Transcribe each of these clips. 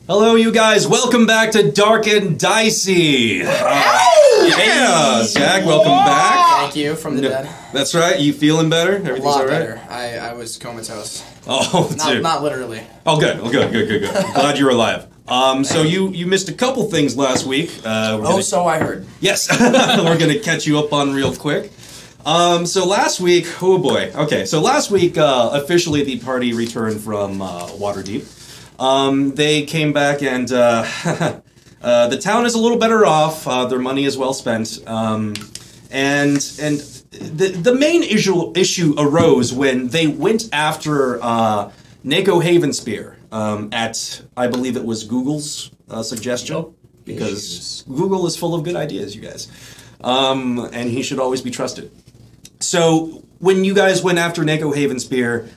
Hello, you guys. Welcome back to Dark and Dicey. Yeah, Zach, welcome back. Thank you, from the dead. That's right. You feeling better? Everything's a lot all right? better. I was comatose. Oh, dude. Not literally. Oh, good. Oh, good. Glad you're alive. So you missed a couple things last week. So I heard. Yes, we're gonna catch you up on real quick. So last week, oh boy. Okay, so last week, officially the party returned from Waterdeep. They came back and the town is a little better off. Their money is well spent. And the main issue arose when they went after Nako Havenspear at, I believe it was Google's suggestion, because Google is full of good ideas, you guys. And he should always be trusted. So when you guys went after Nako Havenspear,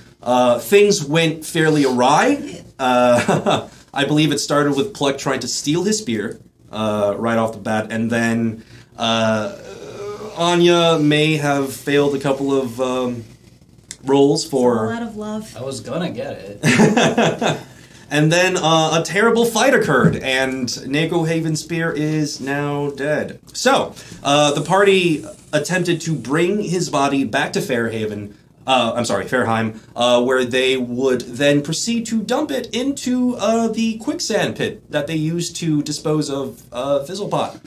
things went fairly awry. I believe it started with Pluck trying to steal his spear right off the bat, and then Anya may have failed a couple of rolls for... a lot of love. I was gonna get it. And then a terrible fight occurred, and Nako Havenspear is now dead. So, the party attempted to bring his body back to Fairhaven, Fairheim, where they would then proceed to dump it into the quicksand pit that they used to dispose of Fizzlepot.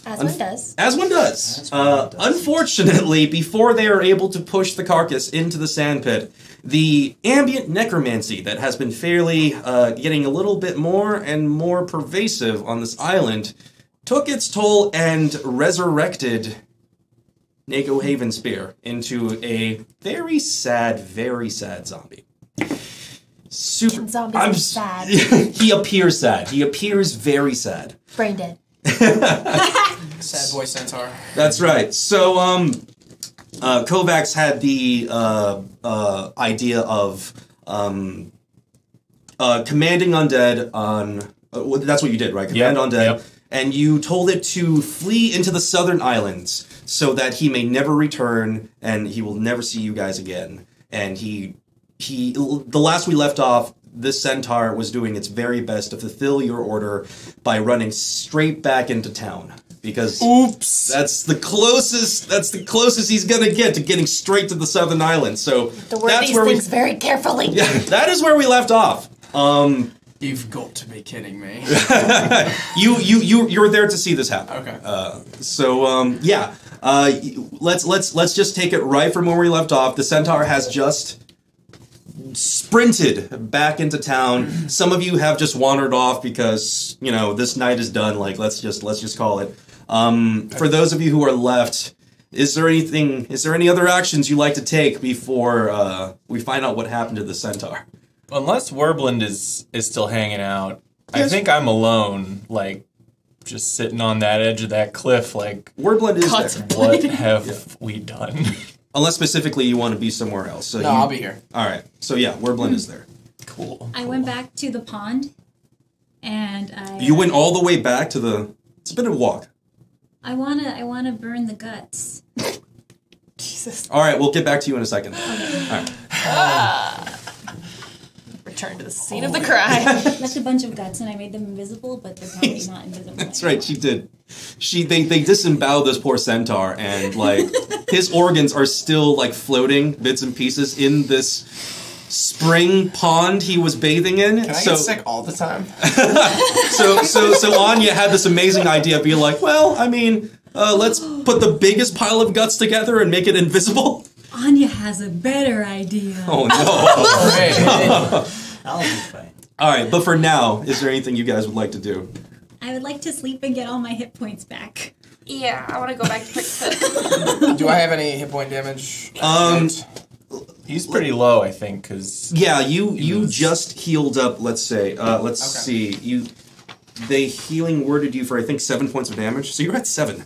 As one does. As one does. Unfortunately, before they are able to push the carcass into the sand pit, the ambient necromancy that has been fairly getting a little bit more and more pervasive on this island took its toll and resurrected Nako Havenspear into a very sad zombie. Zombies are sad. He appears sad. He appears very sad. Brain dead. Sad boy centaur. That's right. So, Kovacs had the idea of commanding undead on... that's what you did, right? Command undead. Yep. And you told it to flee into the southern islands so that he may never return and he will never see you guys again. And the last we left off, this centaur was doing its very best to fulfill your order by running straight back into town. Because that's the closest he's gonna get to getting straight to the southern islands. So the word these things very carefully. Yeah, that is where we left off. You've got to be kidding me. You were there to see this happen. Okay. Let's just take it right from where we left off. The centaur has just sprinted back into town. Some of you have just wandered off because this night is done. Like let's just call it. For those of you who are left, is there any other actions you'd like to take before we find out what happened to the centaur? Unless Werblin is still hanging out, yes. I think I'm alone, like, just sitting on that edge of that cliff, like... Werblin is there. What have we done? Unless specifically you want to be somewhere else. So I'll be here. Alright, so yeah, Werblin is there. Cool. I went back to the pond, and I... You went all the way back to the... It's a bit of a walk. I wanna burn the guts. Jesus. Alright, we'll get back to you in a second. Okay. Alright. Return to the scene of the crime. Left a bunch of guts and I made them invisible, but they're probably not invisible. That's right, she did. They disemboweled this poor centaur, and like his organs are still like floating bits and pieces in this spring pond he was bathing in. Can I get sick all the time? So Anya had this amazing idea of being like, well, I mean, let's put the biggest pile of guts together and make it invisible. Anya has a better idea. Oh no. I'll be fine. Alright, but for now, is there anything you guys would like to do? I would like to sleep and get all my hit points back. Yeah, I want to go back to Quickset. Do I have any hit point damage? He's pretty low, I think, because... Yeah, you just healed up, let's say. Let's see. They healing worded you for, I think, 7 points of damage, so you're at 7.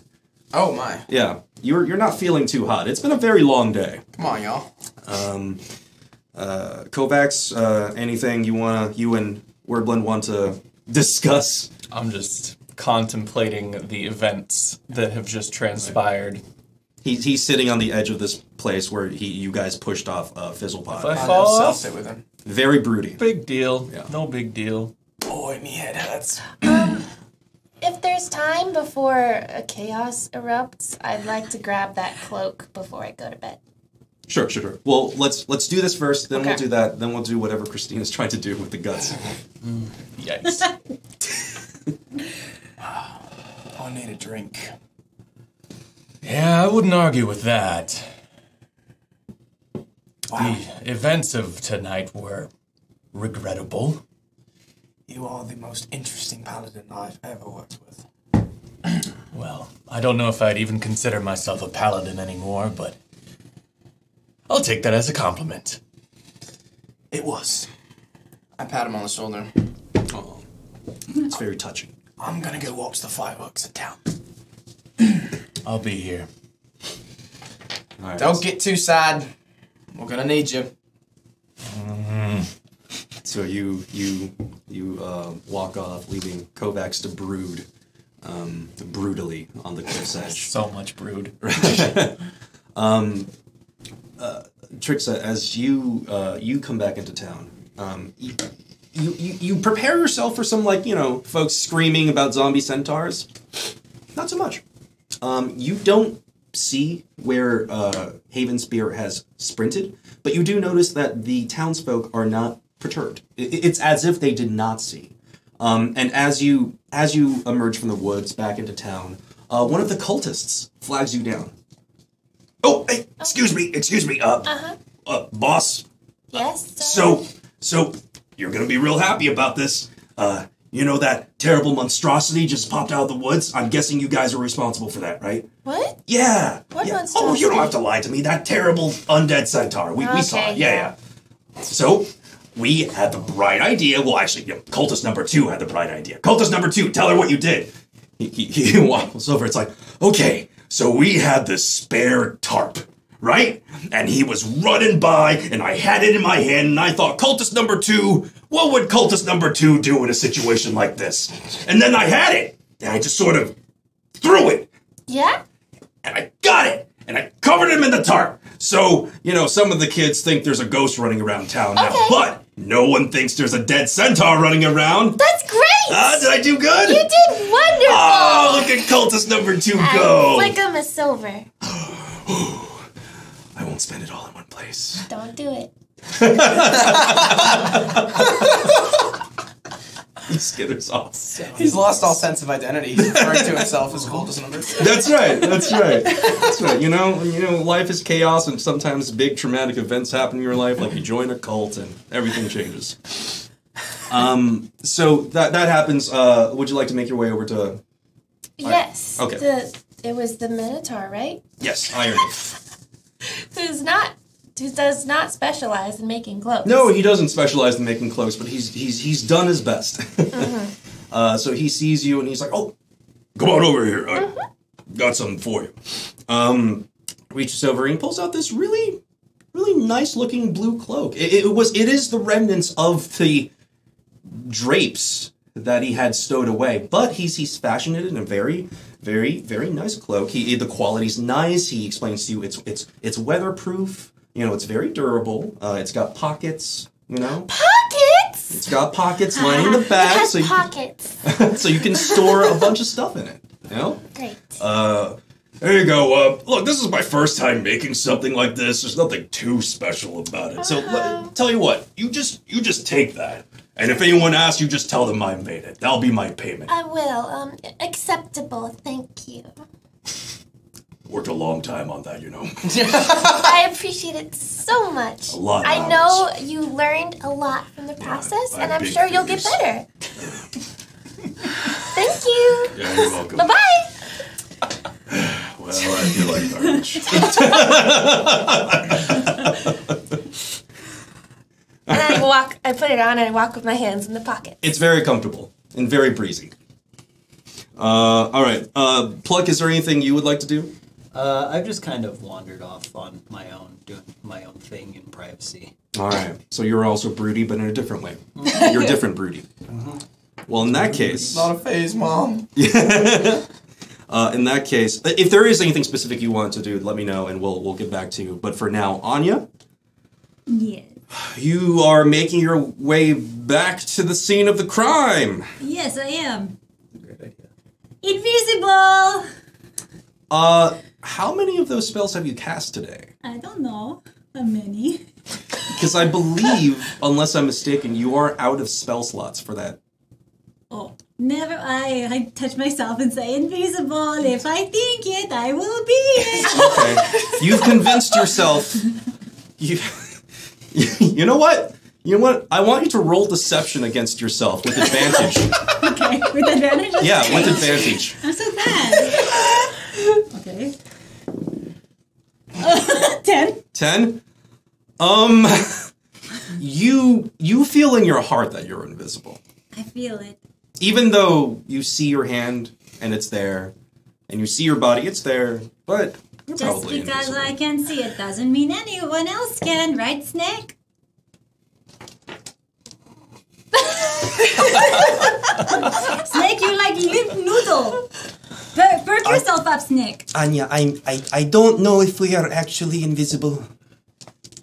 Oh, my. Yeah. You're not feeling too hot. It's been a very long day. Come on, y'all. Kovacs, anything you and Wordblend want to discuss? I'm just contemplating the events that have just transpired. He's sitting on the edge of this place where you guys pushed off Fizzlepot. If I fall I'll off, sit with him. Very broody. Big deal. Yeah. No big deal. Boy, me head hurts. If there's time before a chaos erupts, I'd like to grab that cloak before I go to bed. Sure. Well, let's do this first, then we'll Okay. do that, then we'll do whatever Christina's trying to do with the guts. Yikes. I need a drink. Yeah, I wouldn't argue with that. Wow. The events of tonight were regrettable. You are the most interesting paladin I've ever worked with. Well, I don't know if I'd even consider myself a paladin anymore, but I'll take that as a compliment. It was. I pat him on the shoulder. Oh, it's very touching. I'm gonna go watch the fireworks in town. I'll be here. All right. Don't get too sad. We're gonna need you. So you walk off, leaving Kovacs to brood, brutally on the cliff's edge. So much brood. Trixa, as you come back into town, you prepare yourself for some folks screaming about zombie centaurs. Not so much. You don't see where Haven Spear has sprinted, but you do notice that the townsfolk are not perturbed. It's as if they did not see. And as you emerge from the woods back into town, one of the cultists flags you down. Oh, hey, excuse me, boss. Yes, sir? So you're gonna be real happy about this. You know that terrible monstrosity just popped out of the woods? I'm guessing you guys are responsible for that, right? What? Yeah. What yeah. monstrosity? Oh, you don't have to lie to me. That terrible undead centaur. We saw it. Yeah. So, we had the bright idea. Well, actually, cultist number 2 had the bright idea. Cultist number 2, tell her what you did. He waddles over. It's like, okay, so we had this spare tarp, right? And he was running by, and I had it in my hand, and I thought, cultist number 2, what would cultist number 2 do in a situation like this? And then I had it, and I just sort of threw it, Yeah? and I got it, and I covered him in the tarp. So, some of the kids think there's a ghost running around town now, Okay. but no one thinks there's a dead centaur running around. That's great! Did I do good? You did wonderful! Oh, look at cultist number 2 go! Flick him a silver. I won't spend it all in one place. Don't do it. He skitters off. He's lost all sense of identity. He's referring to himself as cultist number 2. That's right. Life is chaos, and sometimes big traumatic events happen in your life, like you join a cult and everything changes. So that happens. Would you like to make your way over to? Yes. Okay. It was the Minotaur, right? Yes, Iron. Who does not specialize in making clothes. No, he doesn't specialize in making clothes, but he's done his best. So he sees you and he's like, "Oh, come on over here. I got something for you." Reaches over and pulls out this really, really nice looking blue cloak. It is the remnants of the drapes that he had stowed away, but he's fashioned it in a very, very, very nice cloak. The quality's nice. He explains to you it's weatherproof. It's very durable. It's got pockets. Pockets? It's got pockets lining the back, It has so you pockets. so you can store a bunch of stuff in it. Great. There you go. Look, this is my first time making something like this. There's nothing too special about it. So tell you what, you just take that, and if anyone asks, you just tell them I made it. That'll be my payment. I will. Acceptable. Thank you. Worked a long time on that, I appreciate it so much. A lot of I hours. know you learned a lot from the process, I and have I'm big sure you'll get fingers. better. Thank you. Yeah, you're welcome. Bye-bye. Well, I feel like garbage. And I put it on and I walk with my hands in the pocket. It's very comfortable and very breezy. All right. Pluck, is there anything you would like to do? I've just kind of wandered off on my own, doing my own thing in privacy. All right. So you're also broody, but in a different way. You're different broody. Well, in that case... Not a phase, Mom. in that case, if there is anything specific you want to do, let me know, and we'll get back to you. But for now, Anya? Yes. You are making your way back to the scene of the crime. Yes, I am. Great idea. Invisible! How many of those spells have you cast today? I don't know. How many? Because I believe, unless I'm mistaken, you are out of spell slots for that. Oh, never. I touch myself and say invisible. If I think it, I will be it. Okay. You've convinced yourself. You know what? You know what? I want you to roll deception against yourself with advantage. Okay, with advantage? Yeah, with advantage. I'm so bad. Okay. 10? 10? You feel in your heart that you're invisible. I feel it. Even though you see your hand and it's there, and you see your body, it's there, but you're Just probably because invisible. I can see it doesn't mean anyone else can, right, Snake? Snake, you like limp noodle. Perk yourself up, Snake. Anya, I don't know if we are actually invisible.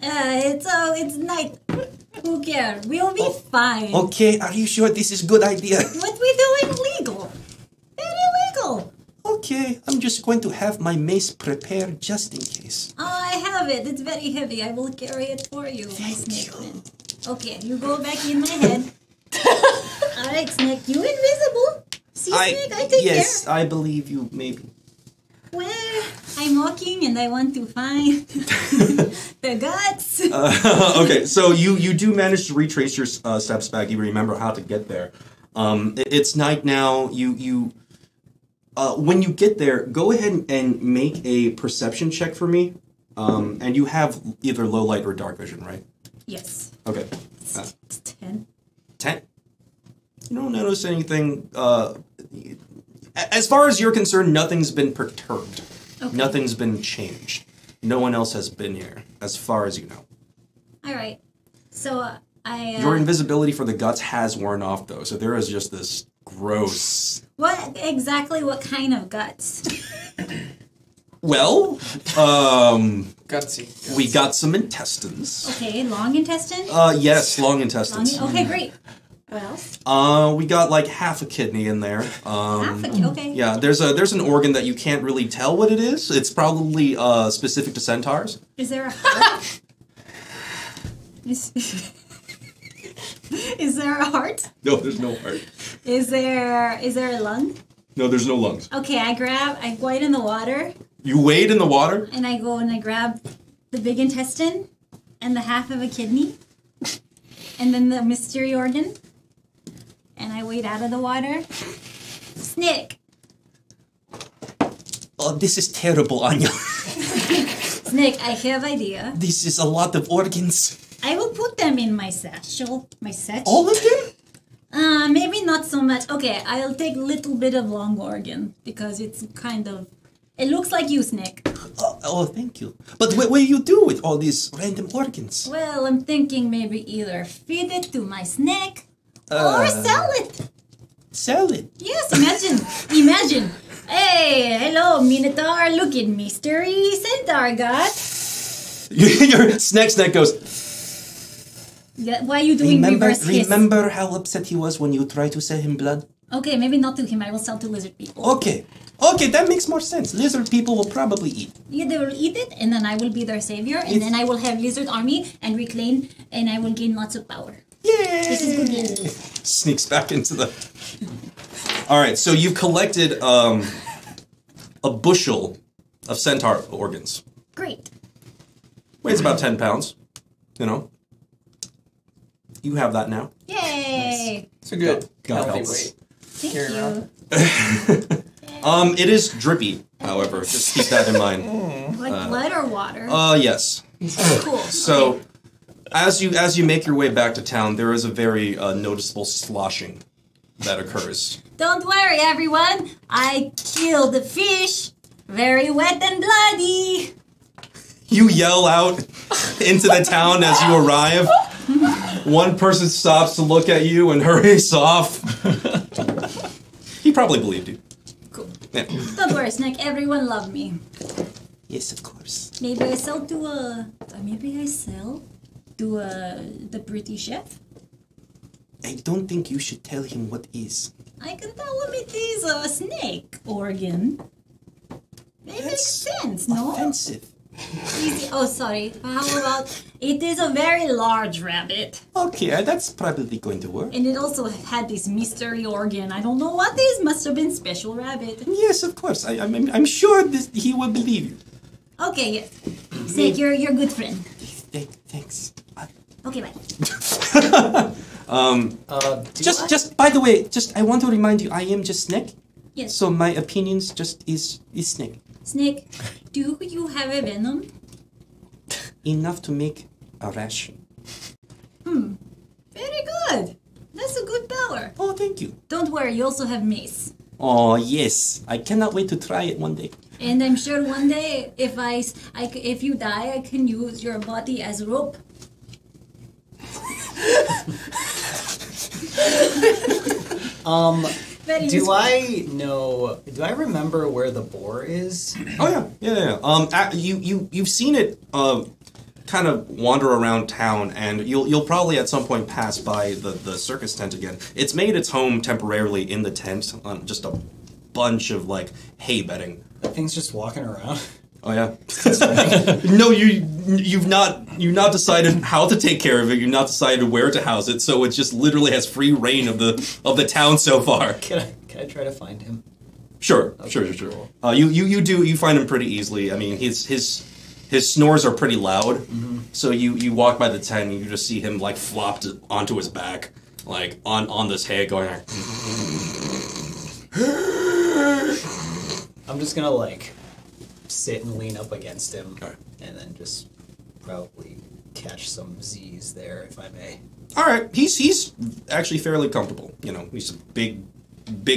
It's night. Who cares? We'll be fine. Okay, are you sure this is a good idea? What we doing legal? Very legal. Okay, I'm just going to have my mace prepared just in case. Oh, I have it. It's very heavy. I will carry it for you, my snake friend. Okay, you go back in my head. Alright, Snake, you invisible. See, Snake, I take yes, care. I believe you, maybe. Well, I'm walking and I want to find the guts. Okay, so you do manage to retrace your steps back. You remember how to get there. It's night now. When you get there, go ahead and make a perception check for me. And you have either low light or dark vision, right? Yes. Okay. It's 10. 10. You don't notice anything. As far as you're concerned, nothing's been perturbed. Okay. Nothing's been changed. No one else has been here, as far as you know. Alright. So, Your invisibility for the guts has worn off, though, so there is just this gross... What kind of guts? Well, Gutsy. we got some intestines. Okay, long intestine? Yes, long intestines. Okay, great. What else? We got like half a kidney in there. Okay. Yeah, there's an organ that you can't really tell what it is. It's probably specific to centaurs. Is there a heart? Is there a heart? No, there's no heart. Is there a lung? No, there's no lungs. Okay, I go out in the water You wade in the water? and I go and I grab the big intestine and the half of a kidney and then the mystery organ and I wade out of the water. Snake. Oh, this is terrible, Anya. Snake, I have idea. This is a lot of organs. I will put them in my satchel. My satchel? All of them? Maybe not so much. Okay, I'll take a little bit of long organ because it's kind of... It looks like you, Snake. Oh, thank you. But what do you do with all these random organs? Well, I'm thinking maybe either feed it to my snake or sell it. Sell it. Yes, imagine. Hey, hello, Minotaur. Look at mystery centaur got. Your snack goes, Yeah, why are you doing reverse kiss? Remember how upset he was when you tried to sell him blood? Okay, maybe not to him. I will sell to lizard people. Okay, that makes more sense. Lizard people will probably eat. Yeah, they will eat it, and then I will be their savior, and then I will have lizard army and reclaim, and I will gain lots of power. Yay! This is good. sneaks back into the... Alright, so you've collected a bushel of centaur organs. Great. Weighs about 10 pounds, you know. You have that now. Yay! It's a good God healthy helps. weight. Thank Carry you. It is drippy, however. Just keep that in mind. Like blood or water? Yes. Cool. So, Okay. as you make your way back to town, there is a very noticeable sloshing that occurs. Don't worry, everyone. I killed the fish. Very wet and bloody. You yell out into the town as you arrive. One person stops to look at you and hurries off. He probably believed you. Cool. Yeah. Don't worry, Snake. Everyone love me. Yes, of course. Maybe I sell to to the pretty chef. I don't think you should tell him what is. I can tell him it is a snake organ. It makes sense, no? Offensive. Easy. Oh, sorry. How about it is a very large rabbit, Okay, that's probably going to work. and it also had this mystery organ. I don't know what this must have been special rabbit. Yes, of course. I'm sure he will believe you. Okay, yes. Snake, you're a good friend. Thanks. Okay, bye. Just by the way, I want to remind you, I am just Snake. Yes. So my opinions just is Snake. Snake, do you have a venom? Enough to make a ration. Very good. That's a good power. Oh, thank you. Don't worry, you also have mace. Oh, yes. I cannot wait to try it one day. And I'm sure one day, if you die, I can use your body as rope. Very Do useful. I remember where the boar is? Oh yeah. You've seen it kind of wander around town, and you'll probably at some point pass by the circus tent again. It's made its home temporarily in the tent on just a bunch of like hay bedding. That thing's just walking around. Oh yeah. No, you've not decided how to take care of it. You've not decided where to house it. So it just literally has free reign of the town so far. Can I try to find him? Sure. Cool. You find him pretty easily. I mean, his snores are pretty loud. Mm-hmm. So you walk by the tent and you just see him like flopped onto his back, like on this hay going like. I'm just gonna like sit and lean up against him, Alright. and then just probably catch some Z's there if I may. All right, he's actually fairly comfortable. You know, he's a big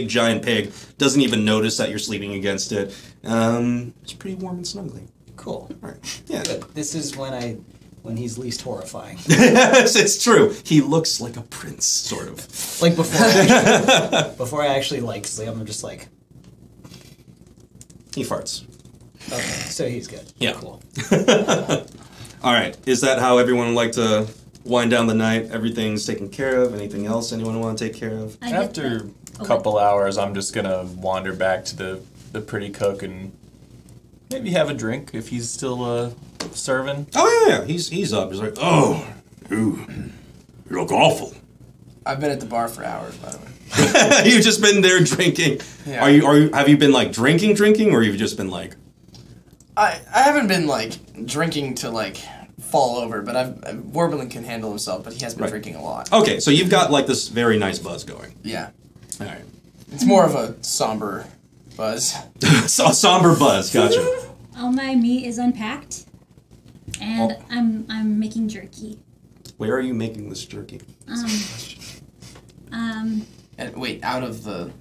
giant pig. Doesn't even notice that you're sleeping against it. It's pretty warm and snuggly. Cool. All right, yeah. Good. This is when he's least horrifying. Yes, it's true. He looks like a prince, sort of. Like before I actually like sleep, I'm just like, He farts. okay, so he's good. Yeah. Cool. All right, is that how everyone would like to wind down the night? Everything's taken care of. Anything else anyone want to take care of? I get After that. a couple hours, I'm just gonna wander back to the pretty cook and maybe have a drink if he's still serving. Oh yeah. He's up. He's like, oh, you look awful. I've been at the bar for hours, by the way. You've just been there drinking. Yeah. Are you? Have you been like drinking, or you've just been like? I haven't been like drinking to like fall over, but Warbling can handle himself, but he has been Right. drinking a lot. Okay, so you've got like this very nice buzz going. Yeah. All right. It's more of a somber buzz. So, somber buzz. Gotcha. All my meat is unpacked, and I'm making jerky. Where are you making this jerky? And wait, out of the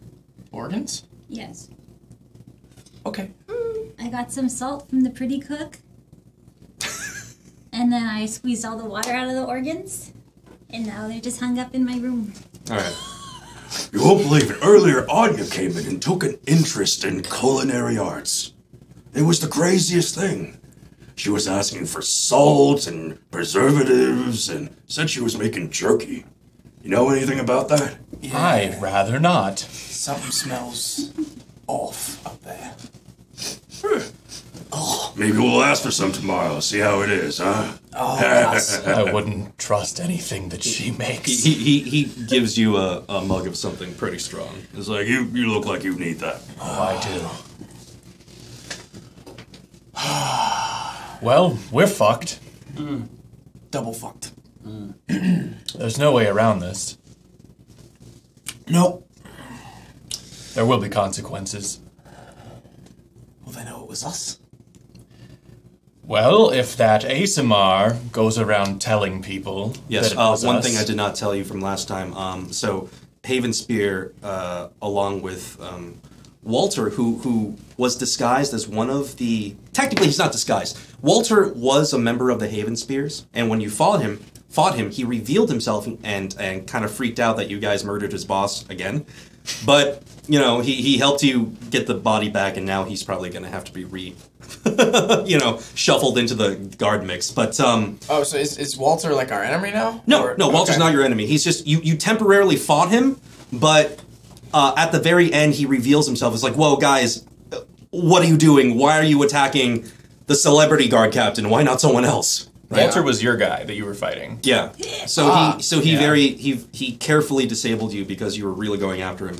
organs? Yes. Okay. I got some salt from the pretty cook, and then I squeezed all the water out of the organs, and now they're just hung up in my room. All right. You won't believe it. Earlier, Anya came in and took an interest in culinary arts. It was the craziest thing. She was asking for salt and preservatives and said she was making jerky. You know anything about that? I'd rather not. Something smells off up there. Maybe we'll ask for some tomorrow, see how it is, huh? Oh, yes. I wouldn't trust anything that she makes. He gives you a mug of something pretty strong. It's like, you look like you need that. Oh, I do. Well, we're fucked. Double fucked. There's no way around this. Nope. There will be consequences. Well, they know it was us. Well, if that ASMR goes around telling people Yes. that it was One us, thing I did not tell you from last time. So Haven Spear, along with Walter, who was disguised as one of the. Technically, he's not disguised. Walter was a member of the Haven Spears, and when you fought him, he revealed himself and kind of freaked out that you guys murdered his boss again. But, you know, he helped you get the body back, and now he's probably going to have to be shuffled into the guard mix. But, Oh, so is Walter like our enemy now? no, Walter's not your enemy. He's just, you temporarily fought him, but at the very end, he reveals himself as like, whoa, guys, what are you doing? Why are you attacking the celebrity guard captain? Why not someone else? Walter was your guy that you were fighting. Yeah. So he carefully disabled you because you were really going after him.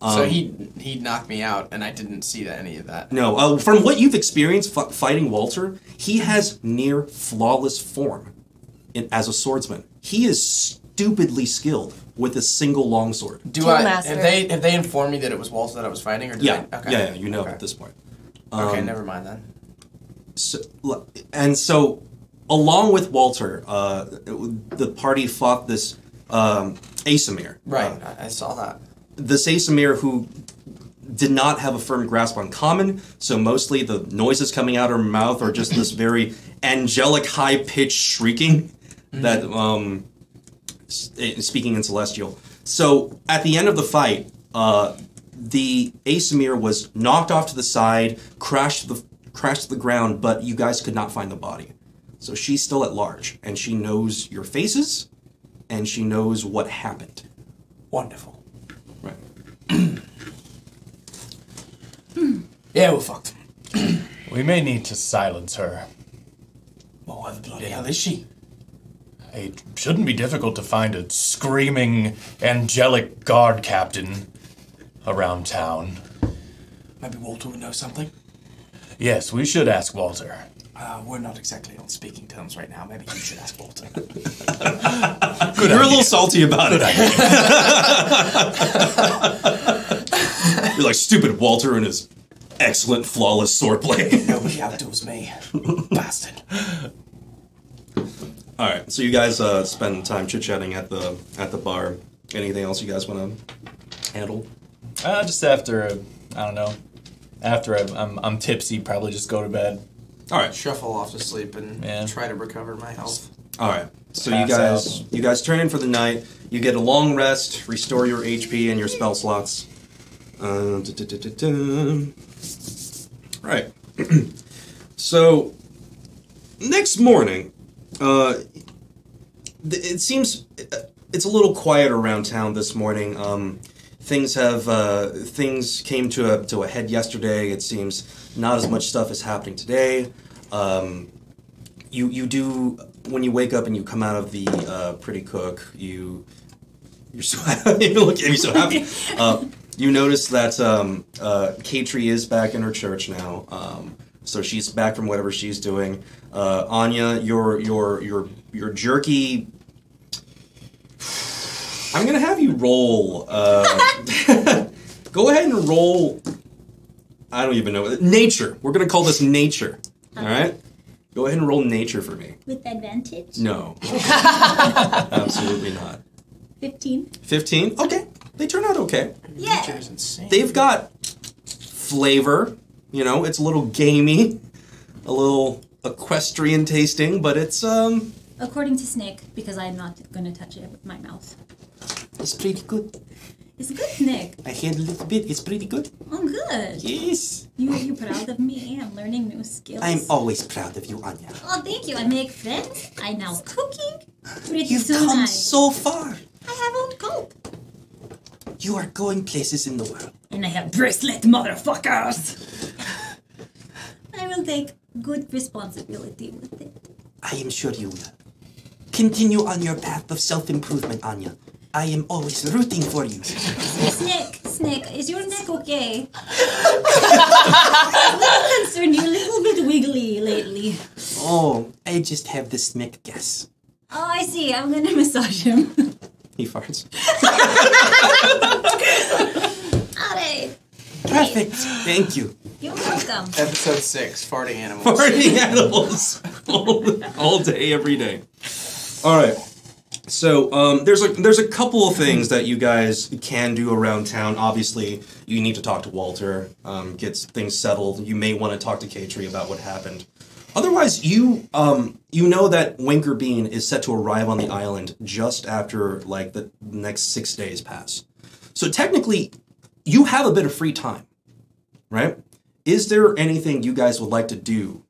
So he knocked me out, and I didn't see any of that. No, from what you've experienced fighting Walter, he has near flawless form as a swordsman. He is stupidly skilled with a single longsword. Master. Have they informed me that it was Walter that I was fighting, or did Yeah, they? Okay. yeah, you know at this point. Okay, never mind then. So, along with Walter, the party fought this Asamir. Right, I saw that. This Asamir who did not have a firm grasp on common, so mostly the noises coming out of her mouth are just this very angelic, high-pitched shrieking that, speaking in Celestial. So, at the end of the fight, the Asamir was knocked off to the side, crashed to the ground, but you guys could not find the body. So she's still at large, and she knows your faces, and she knows what happened. Wonderful. Right. Yeah, we're fucked. We may need to silence her. Oh, why the bloody hell is she? It shouldn't be difficult to find a screaming, angelic guard captain around town. Maybe Walter would know something. Yes, we should ask Walter. We're not exactly on speaking terms right now. Maybe you should ask Walter. You're a little salty about it. You're like stupid Walter and his excellent, flawless swordplay. Nobody outdoes me. Bastard. All right, so you guys spend time chit-chatting at the bar. Anything else you guys want to handle? Just after, I don't know, after I'm tipsy, probably just go to bed. All right. Shuffle off to sleep and try to recover my health. All right. So Pass you guys turn in for the night. You get a long rest, restore your HP and your spell slots. Right. So next morning, it seems it's a little quiet around town this morning. Things came to a head yesterday. It seems not as much stuff is happening today. You do, when you wake up and you come out of the Pretty Cook, you're so happy. Look at me so happy. You notice that Katri is back in her church now. So she's back from whatever she's doing. Anya, your jerky. I'm gonna have you roll. Go ahead and roll. I don't even know. Nature. We're gonna call this nature. All right. Go ahead and roll nature for me. With advantage? No. Absolutely not. 15. 15? Okay. They turn out okay. Yeah. Nature's insane. They've got flavor. You know, it's a little gamey, a little equestrian tasting, but it's According to Snake, because I'm not going to touch it with my mouth. It's pretty good. It's good, Snake. I handled it a bit. It's pretty good. Oh, good. Yes. You proud of me? I'm learning new skills. I'm always proud of you, Anya. Oh, thank you. I make friends. I now cooking. Pretty You've soon come I so far. have own coat. You are going places in the world. And I have bracelet, motherfuckers. I will take good responsibility with it. I am sure you will. Continue on your path of self-improvement, Anya. I am always rooting for you. Snake, is your neck okay? I'm a little concerned. You're a little bit wiggly lately. Oh, I just have the Smick guess. Oh, I see. I'm gonna massage him. He farts. Alright. Perfect. Thank you. You're welcome. Episode 6, farting animals. Farting animals. all day, every day. All right. So there's a couple of things that you guys can do around town. Obviously, you need to talk to Walter, get things settled. You may want to talk to Katri about what happened. Otherwise, you know that Winker Bean is set to arrive on the island just after like the next 6 days pass. So technically, you have a bit of free time, right? Is there anything you guys would like to do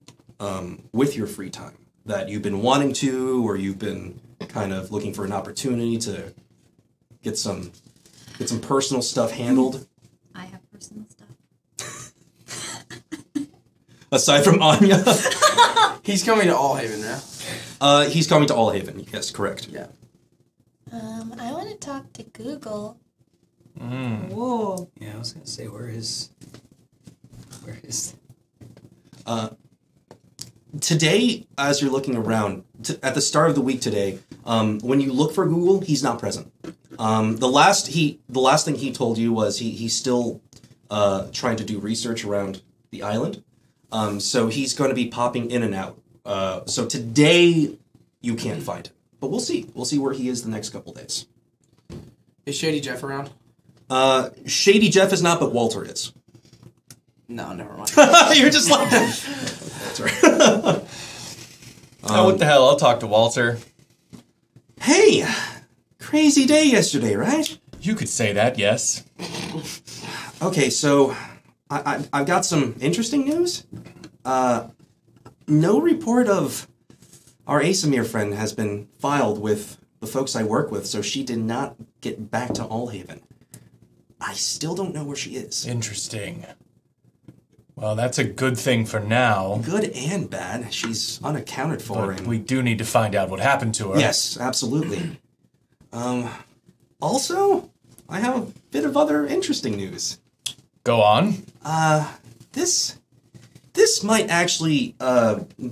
with your free time that you've been wanting to, or you've been kind of looking for an opportunity to get some personal stuff handled? I have personal stuff. Aside from Anya? He's coming to Allhaven now. He's coming to Allhaven. Yes, correct. Yeah. I want to talk to Google. Whoa. Yeah, I was gonna say where is Today, as you're looking around, at the start of the week today, when you look for Google, he's not present. The last thing he told you was he's still trying to do research around the island. So he's going to be popping in and out. So today, you can't find him. But we'll see. We'll see where he is the next couple days. Is Shady Jeff around? Shady Jeff is not, but Walter is. No, never mind. You're just like... That's right. Oh, what the hell? I'll talk to Walter. Hey! Crazy day yesterday, right? You could say that, yes. Okay, so I've got some interesting news. No report of our Asamir friend has been filed with the folks I work with, so she did not get back to Allhaven. I still don't know where she is. Interesting. Well, that's a good thing for now. Good and bad. She's unaccounted for. But And we do need to find out what happened to her. yes, absolutely. Also, I have a bit of other interesting news. Go on. This might actually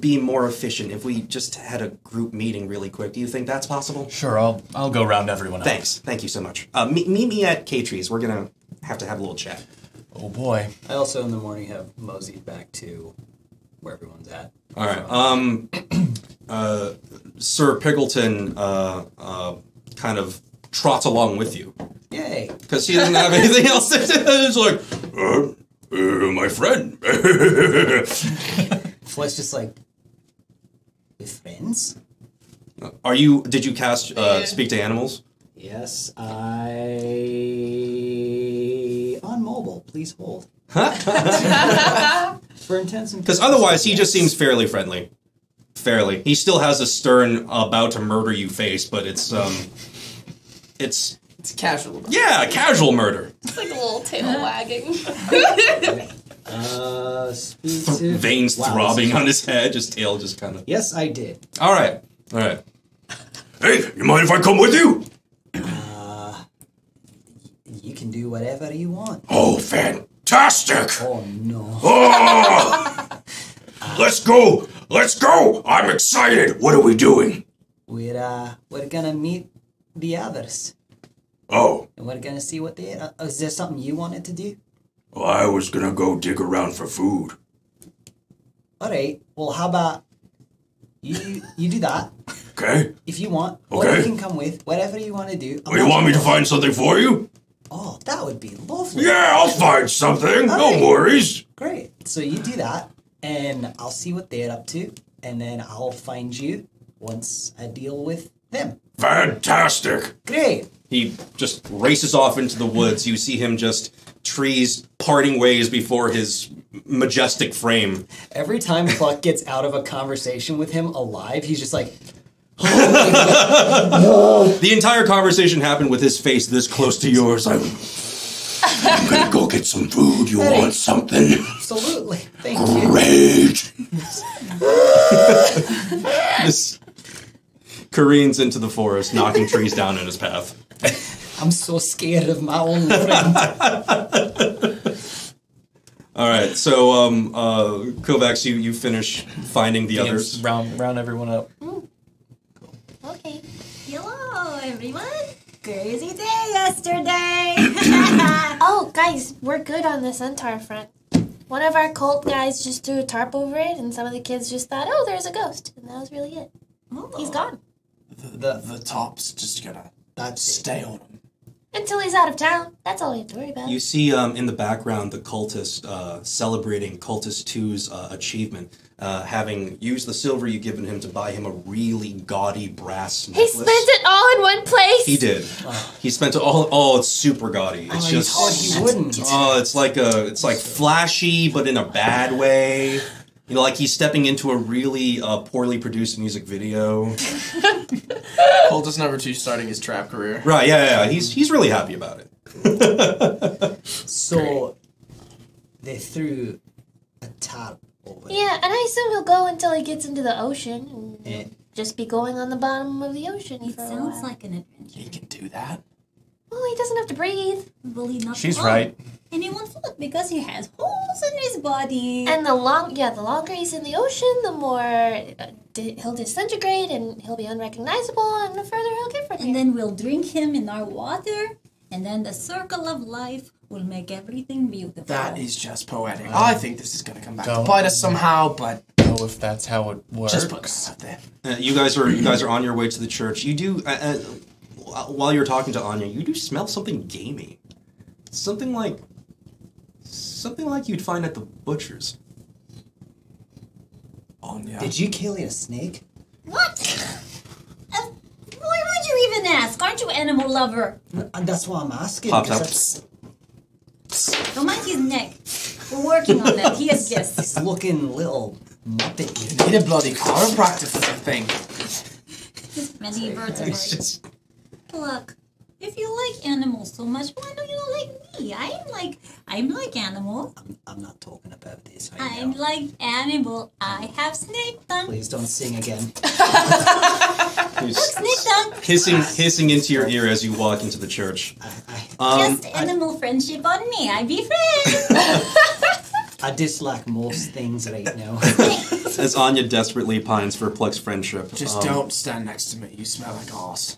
be more efficient if we just had a group meeting really quick. Do you think that's possible? Sure, I'll go round everyone up. Thanks. Thank you so much. Meet me at K-Trees. We're going to have a little chat. Oh boy. I also in the morning have moseyed back to where everyone's at. All right. Sir Pickleton kind of trots along with you. Yay! Because he doesn't have anything else to do. It's like, my friend. Flesh just like, with friends? Did you cast Speak to Animals? Yes, on mobile, please hold. For intense Because otherwise, he just seems fairly friendly. Fairly. He still has a stern, about to murder you face, but it's It's casual. yeah, casual murder. It's like a little tail wagging. Speak to... Veins Wow, throbbing on his head, his tail just kind of. Yes, I did. All right. Hey, you mind if I come with you? You can do whatever you want. Oh, fantastic! Oh, no. Oh! Let's go! Let's go! I'm excited! What are we doing? We're gonna meet the others. Oh, And we're gonna see what they... is there something you wanted to do? well, I was gonna go dig around for food. Alright, well, how about... You do that, Okay? if you want. Okay. Or you can come with, whatever you want to do. Oh, you want me to find something for you? Oh, that would be lovely. Yeah, I'll find something. No Alright. worries. Great. So you do that, and I'll see what they're up to, and then I'll find you once I deal with them. Fantastic. Great. He just races off into the woods. You see him just trees parting ways before his majestic frame. Every time Pluck gets out of a conversation with him alive, he's just like, The entire conversation happened with his face this close to yours. I'm gonna go get some food. You want something? absolutely. Thank you. Great. This careens into the forest, knocking trees down in his path. I'm so scared of my own friend. All right, so Kovacs, you finish finding the others. Round everyone up. Okay. Hello, everyone. Crazy day yesterday. Oh, guys, we're good on the centaur front. One of our cult guys just threw a tarp over it, and some of the kids just thought, oh, there's a ghost. And that was really it. He's gone. The top's just gonna That's stay on him. Until he's out of town. That's all we have to worry about. You see in the background the cultist celebrating Cultist 2's achievement, having used the silver you've given him to buy him a really gaudy brass He necklace. spent it all in one place. He did. He spent it all. Oh, it's super gaudy. It's You just. thought he wouldn't. Oh, it's like flashy, but in a bad way. You know, like he's stepping into a really poorly produced music video. Cultist number 2 starting his trap career. Right? Yeah. He's really happy about it. So they threw a tarp over. Yeah, and I assume he'll go until he gets into the ocean and Yeah. just be going on the bottom of the ocean It for a sounds while. like an adventure. He can do that. Well, he doesn't have to breathe. Will he not She's float? right. And he won't float because he has holes in his body. And the longer he's in the ocean, the more he'll disintegrate and he'll be unrecognizable, and the further he'll get from And here. then we'll drink him in our water, and then the circle of life will make everything beautiful. That is just poetic. I think this is going to come back to Don't- bite us somehow, but Know if that's how it works. just put that out there. You guys are on your way to the church. You do. While you're talking to Anya, you do smell something gamey. Something like you'd find at the butcher's. Anya. Did you kill your snake? What? Why would you even ask? Aren't you animal lover? And that's why I'm asking. Pops because up. that's Don't mind his neck. We're working on that. He has guests. this looking little muppet. You need a bloody chiropractor for the thing. Many It's vertebrae. just. Look, if you like animals so much, why don't you like me? I'm like animal. I'm not talking about this right I'm now. like animal. I have snake tongue. Please don't sing again. Snake tongue. hissing into your ear as you walk into the church. Just animal friendship on me. I be friends. I dislike most things right now. As Anya desperately pines for Pluck's friendship. Just don't stand next to me. You smell like arse.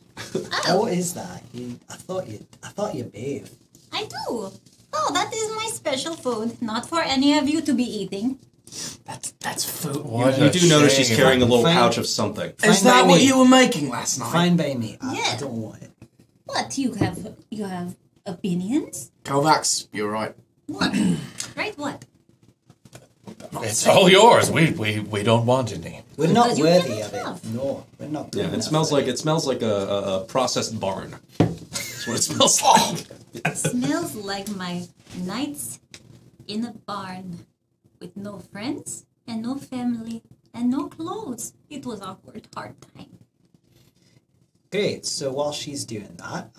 What is that? I thought you bathed. I do. Oh, that is my special food. Not for any of you to be eating. That's food. What You a do notice she's shame. carrying a little Fine. pouch of something. Is Fine that by what me. you were making last night? Fine by me. I Yeah. don't want it. What? You have opinions? Kovacs, you're right. What? Right? What? It's all yours. We don't want any. We're not Because you worthy can't of it. have. No, we're not. Yeah, good it enough smells for like a processed barn. That's what it smells like. Smells like my nights in a barn with no friends and no family and no clothes. It was awkward, hard time. Great. So while she's doing that,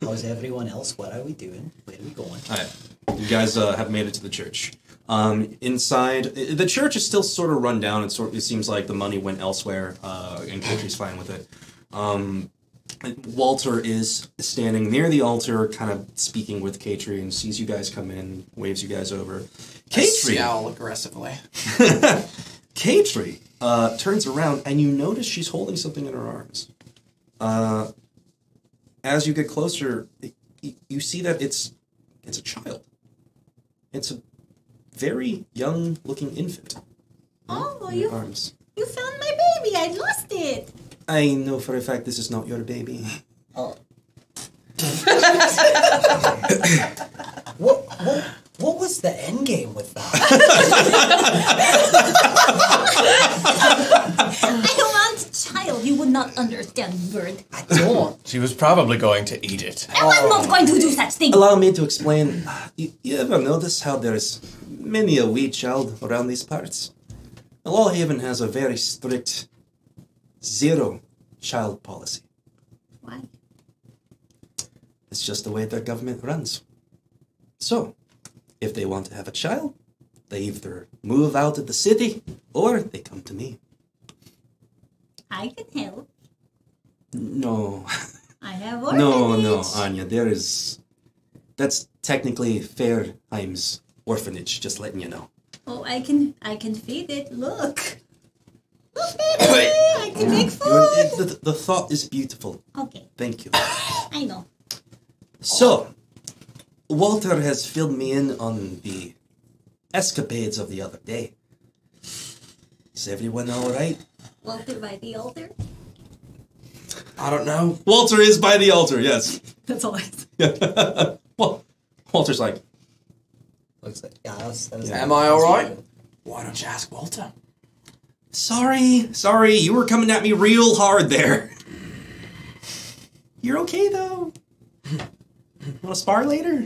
how's everyone else? What are we doing? Where are we going? Alright, you guys have made it to the church. Inside, the church is still sort of run down. It seems like the money went elsewhere, and Katie's fine with it. Walter is standing near the altar, kind of speaking with Katrie, and sees you guys come in, waves you guys over. Katrie, Scowl aggressively. Katrie turns around, and you notice she's holding something in her arms. As you get closer, you see that it's a child. It's a very young-looking infant. Oh, In your arms. you found my baby. I lost it. I know for a fact this is not your baby. Oh. What was the end game with that? I want a child. You would not understand, bird. I don't. She was probably going to eat it. I was not going to do such thing. Allow me to explain. You ever notice how there's many a wee child around these parts? Lawhaven has a very strict zero-child policy. Why? It's just the way their government runs. So, if they want to have a child, they either move out of the city or they come to me. I can help. No. I have No, orphanage. Anya, that's technically Fairheim's orphanage, just letting you know. Oh, I can feed it. Look. Look, baby. I can make food. The thought is beautiful. Okay, Thank you. I know. So, Walter has filled me in on the escapades of the other day. Is everyone all right? Walter by the altar. I don't know. Walter is by the altar, yes. That's all I said. Well, Walter's like, Looks like, yeah, that was Am I alright? Why don't you ask Walter? sorry, you were coming at me real hard there. You're okay though. Want to spar later?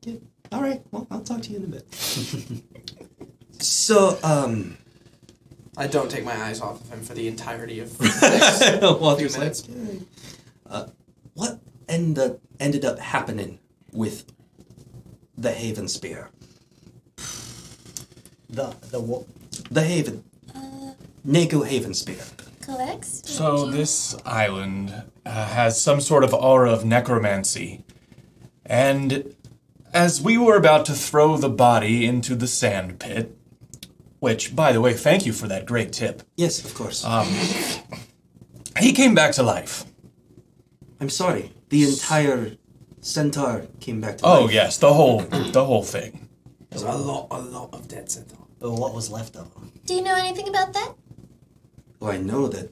Yeah. All right. Well, I'll talk to you in a bit. So, I don't take my eyes off of him for the entirety of Walter's like, minutes. what ended up happening with the Haven Spear? the what? The Haven. Nago Haven Spear. Collects? So this island has some sort of aura of necromancy. And as we were about to throw the body into the sand pit, which, by the way, thank you for that great tip, Yes, of course. he came back to life. I'm sorry. The entire centaur came back to Oh, life. yes, the whole thing. There's a lot of dead centaur. Or what was left of them? Do you know anything about that? Well, I know that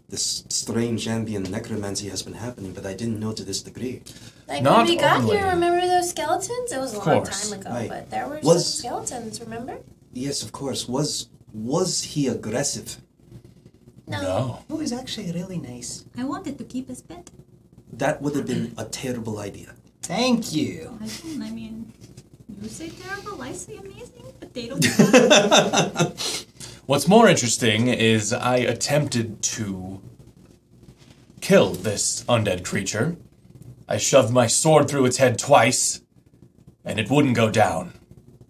this strange ambient necromancy has been happening, but I didn't know to this degree. Like Not when we got only- here, remember those skeletons? It was a long course. time ago, Right. but there were Was- some skeletons, remember? Yes, of course. Was he aggressive? No. Oh, he's actually really nice. I wanted to keep his pet. That would have been a terrible idea. Thank you. I mean, you say terrible, I say amazing, but they don't. What's more interesting is I attempted to kill this undead creature. I shoved my sword through its head twice, and it wouldn't go down.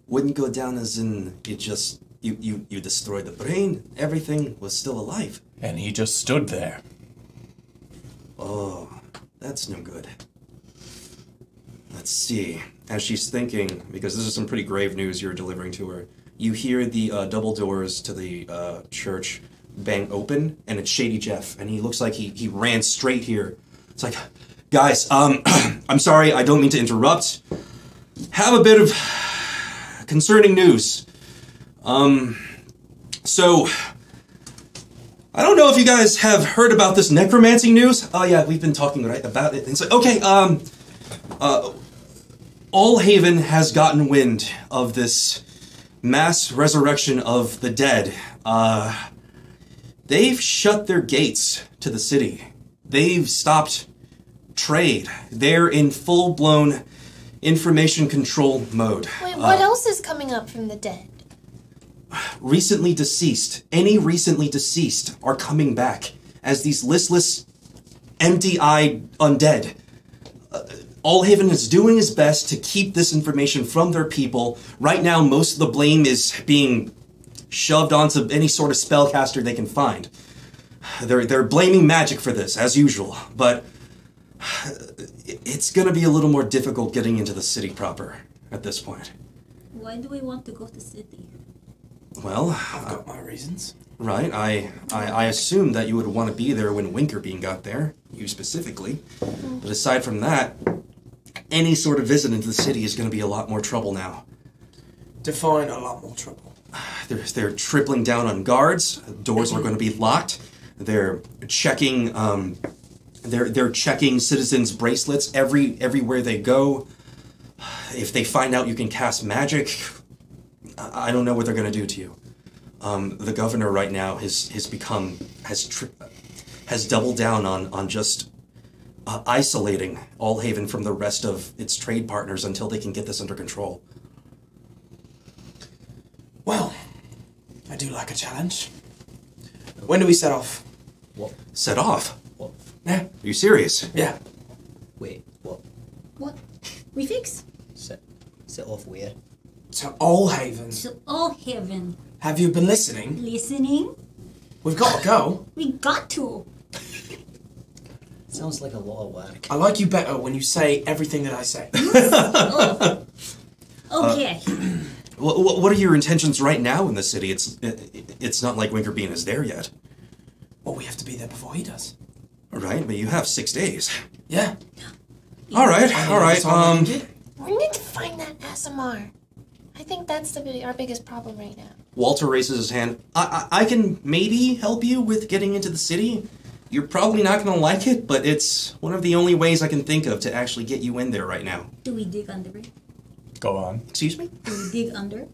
Wouldn't go down as in it just you destroyed the brain. Everything was still alive. And he just stood there. Oh, that's no good. Let's see. As she's thinking, because this is some pretty grave news you're delivering to her, you hear the double doors to the church bang open, and it's Shady Jeff, and he looks like he ran straight here. It's like, guys, I'm sorry, I don't mean to interrupt. Have a bit of concerning news. So, I don't know if you guys have heard about this necromancy news. Oh yeah, we've been talking right about it. It's like, okay, All Haven has gotten wind of this mass resurrection of the dead. They've shut their gates to the city. They've stopped trade. They're in full-blown information control mode. Wait, what else is coming up from the dead? Recently deceased, any recently deceased are coming back as these listless, empty-eyed undead. All Haven is doing his best to keep this information from their people. Right now, most of the blame is being shoved onto any sort of spellcaster they can find. They're blaming magic for this, as usual, but it's gonna be a little more difficult getting into the city proper at this point. Why do we want to go to city? Well, I've got my reasons. right, I assumed that you would want to be there when Winkerbean got there, you specifically. But aside from that, any sort of visit into the city is going to be a lot more trouble now. Define a lot more trouble. They're tripling down on guards. Doors are going to be locked. They're checking. They're checking citizens' bracelets everywhere they go. If they find out you can cast magic, I don't know what they're going to do to you. The governor right now has doubled down on just isolating All Haven from the rest of its trade partners until they can get this under control. Well, I do like a challenge. When do we set off? What? Set off? What? Yeah. Are you serious? Yeah. Wait, what? What? We fix? Set off where? To All Haven. To all heaven. Have you been listening? Listening? We've got to go. We got to. Sounds like a lot of work. I like you better when you say everything that I say. Okay. What are your intentions right now in the city? It's not like Winkerbean is there yet. Well, we have to be there before he does. Right, but you have 6 days. Yeah. All right. That's all we can get. We need to find that SMR. I think that's our biggest problem right now. Walter raises his hand. I can maybe help you with getting into the city You're probably not going to like it, but it's one of the only ways I can think of to actually get you in there right now. Do we dig under it? Go on. Excuse me? Do we dig under?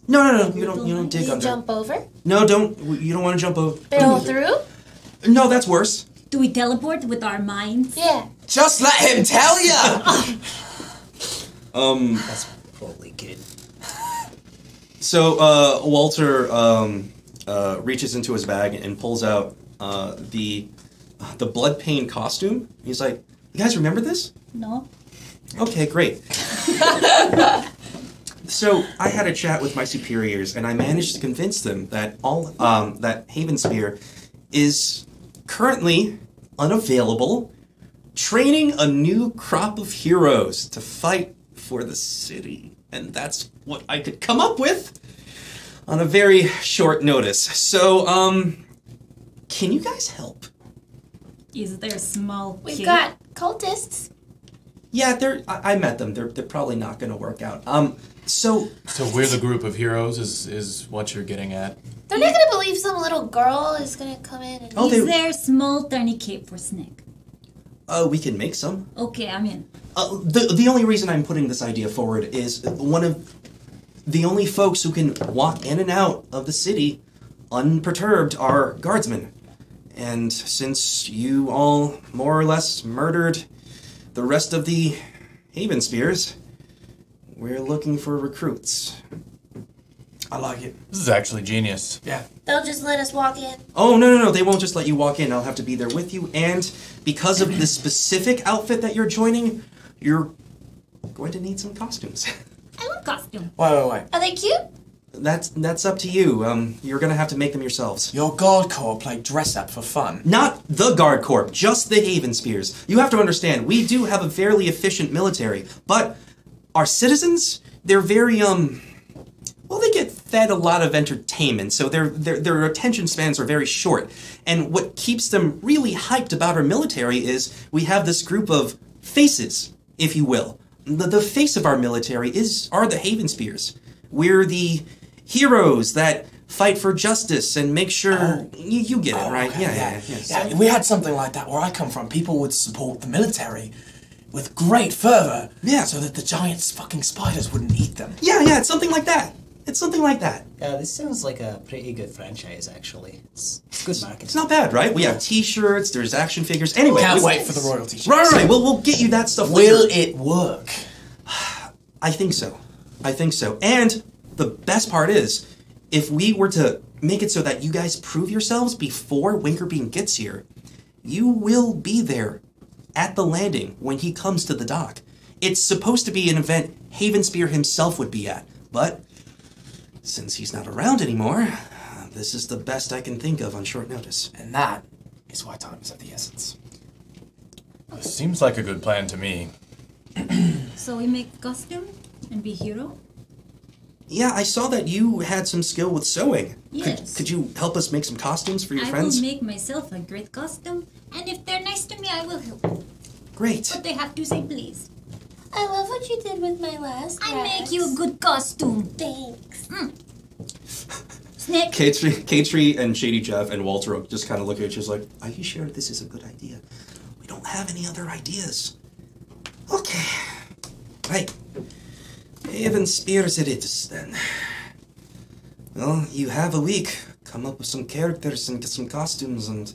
No. You don't dig Do you under. jump over? No, don't. You don't want to jump over. Barrel through? No, that's worse. Do we teleport with our minds? Yeah. Just let him tell ya! That's probably good. So Walter reaches into his bag and pulls out the blood pain costume. He's like, "You guys remember this?" No. Okay, great. So I had a chat with my superiors, and I managed to convince them that that Haven Spear is currently unavailable, training a new crop of heroes to fight for the city. And that's what I could come up with on a very short notice. So, can you guys help? Is there a small We've kid? got cultists. Yeah, I met them. They're probably not going to work out. So we're the group of heroes is what you're getting at. They're not gonna believe some little girl is gonna come in and... Is there a small tourniquet for Snake? we can make some. Okay, I'm in. The only reason I'm putting this idea forward is one of the only folks who can walk in and out of the city unperturbed are guardsmen. And since you all more or less murdered the rest of the Haven Spears, we're looking for recruits. I like it. This is actually genius. Yeah. They'll just let us walk in. Oh, no. They won't just let you walk in. I'll have to be there with you. And because of the specific outfit that you're joining, you're going to need some costumes. I want costume. Wait. Are they cute? That's up to you. You're going to have to make them yourselves. Your guard corps play dress up for fun. Not the Guard Corps, just the Haven Spears. You have to understand, we do have a fairly efficient military, but our citizens, they're very, well, they get fed a lot of entertainment, so their attention spans are very short. And what keeps them really hyped about our military is we have this group of faces, if you will. The face of our military are the Haven Spears. We're the heroes that fight for justice and make sure you get it, right? Okay, Yeah. We had something like that where I come from. People would support the military with great fervor. Yeah. So that the giant fucking spiders wouldn't eat them. Yeah, it's something like that. It's something like that. Yeah, this sounds like a pretty good franchise, actually. It's good marketing. It's not bad, right? We have T-shirts, there's action figures. Anyway, Can't wait for the royalty. Right. We'll get you that stuff Will later. it work? I think so. And the best part is, if we were to make it so that you guys prove yourselves before Winkerbean gets here, you will be there at the landing when he comes to the dock. It's supposed to be an event Haven Spear himself would be at, but since he's not around anymore, this is the best I can think of on short notice. And that is why time is of the essence. Seems like a good plan to me. So we make costume and be hero? Yeah, I saw that you had some skill with sewing. Yes. Could you help us make some costumes for your I friends? will make myself a great costume, and if they're nice to me, I will help. Great. But they have to say please. I love what you did with my last I rags. make you a good costume. Thanks. Snake. Katri and Shady Jeff and Walter just kind of look at each other like, are you sure this is a good idea? We don't have any other ideas. Okay. Right. Haven Spears it is, then. Well, you have a week. Come up with some characters and get some costumes and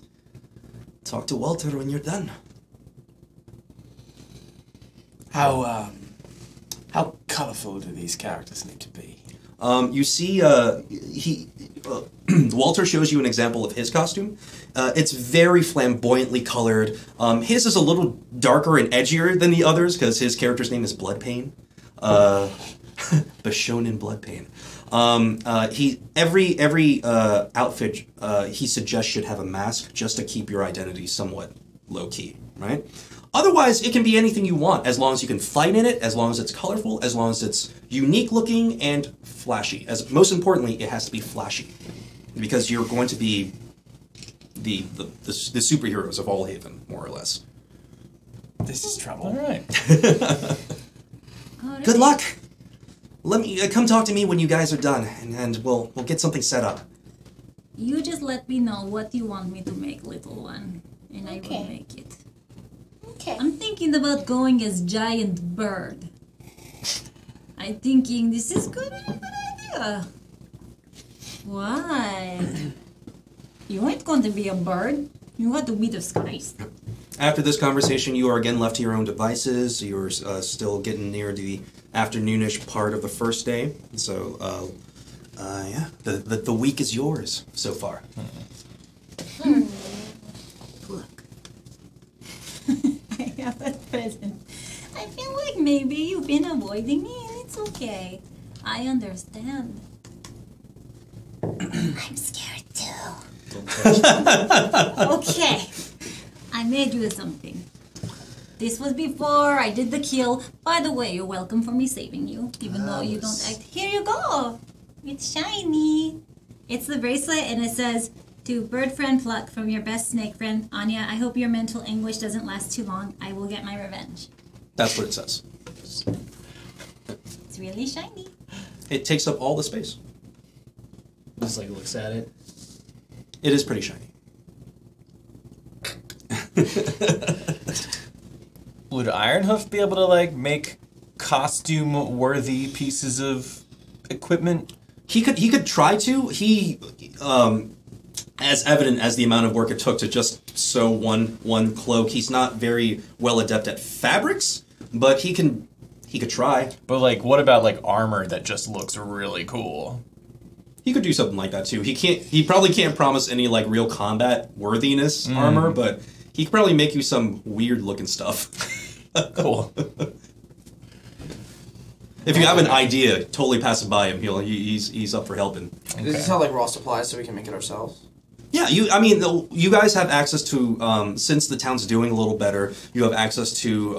talk to Walter when you're done. How colourful do these characters need to be? You see, Walter shows you an example of his costume. It's very flamboyantly colored. His is a little darker and edgier than the others because his character's name is Bloodpain. Bashonen Bloodpain. Every outfit he suggests should have a mask just to keep your identity somewhat low key, right? Otherwise, it can be anything you want, as long as you can fight in it, as long as it's colorful, as long as it's unique looking and flashy. As most importantly, it has to be flashy, because you're going to be the superheroes of All Haven, more or less. This is trouble. All right. Good luck. Let me come talk to me when you guys are done, and we'll get something set up. You just let me know what you want me to make, little one. and I will make it. Okay. I'm thinking about going as giant bird. I'm thinking this is good idea. Why? You ain't going to be a bird. You have to be the skies. After this conversation, you are again left to your own devices. You're still getting near the afternoonish part of the first day. So, yeah, the week is yours so far. Look. I have a present. I feel like maybe you've been avoiding me, and it's okay. I understand. I'm scared too. Okay. I made you something. This was before I did the kill. By the way, you're welcome for me saving you, even though you don't act. Here you go. It's shiny. It's the bracelet, and it says, "To bird friend pluck from your best snake friend, Anya. I hope your mental anguish doesn't last too long. I will get my revenge." That's what it says. It's really shiny. It takes up all the space. Just like looks at it. It is pretty shiny. Would Ironhoof be able to like make costume-worthy pieces of equipment? He could try to. He, as evident as the amount of work it took to just sew one cloak, he's not very well adept at fabrics, but he could try. But like, what about like armor that just looks really cool? He could do something like that too. He probably can't promise any like real combat worthiness armor, but he could probably make you some weird looking stuff. Cool. If you have an idea, totally pass it by him. He's up for helping. Does this have like raw supplies so we can make it ourselves? Yeah, you guys have access to, since the town's doing a little better, you have access to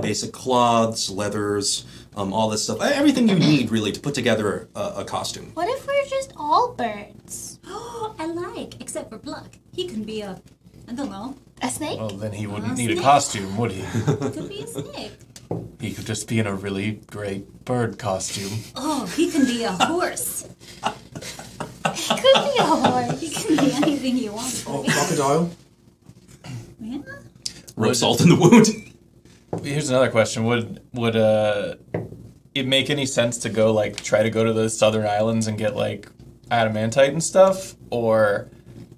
basic cloths, leathers, all this stuff. Everything you need, really, to put together a costume. What if we're just all birds? Oh, I like, except for Pluck. He can be a, I don't know, A snake? Well, then he wouldn't need a snake. costume, would he? could be a snake. He could just be in a really great bird costume. Oh, he can be a horse. It could be a horse. He can be anything he wants. Oh, crocodile? Yeah. Rub salt in the wound. Here's another question: Would it make any sense to go like try to go to the southern islands and get like adamantite and stuff, or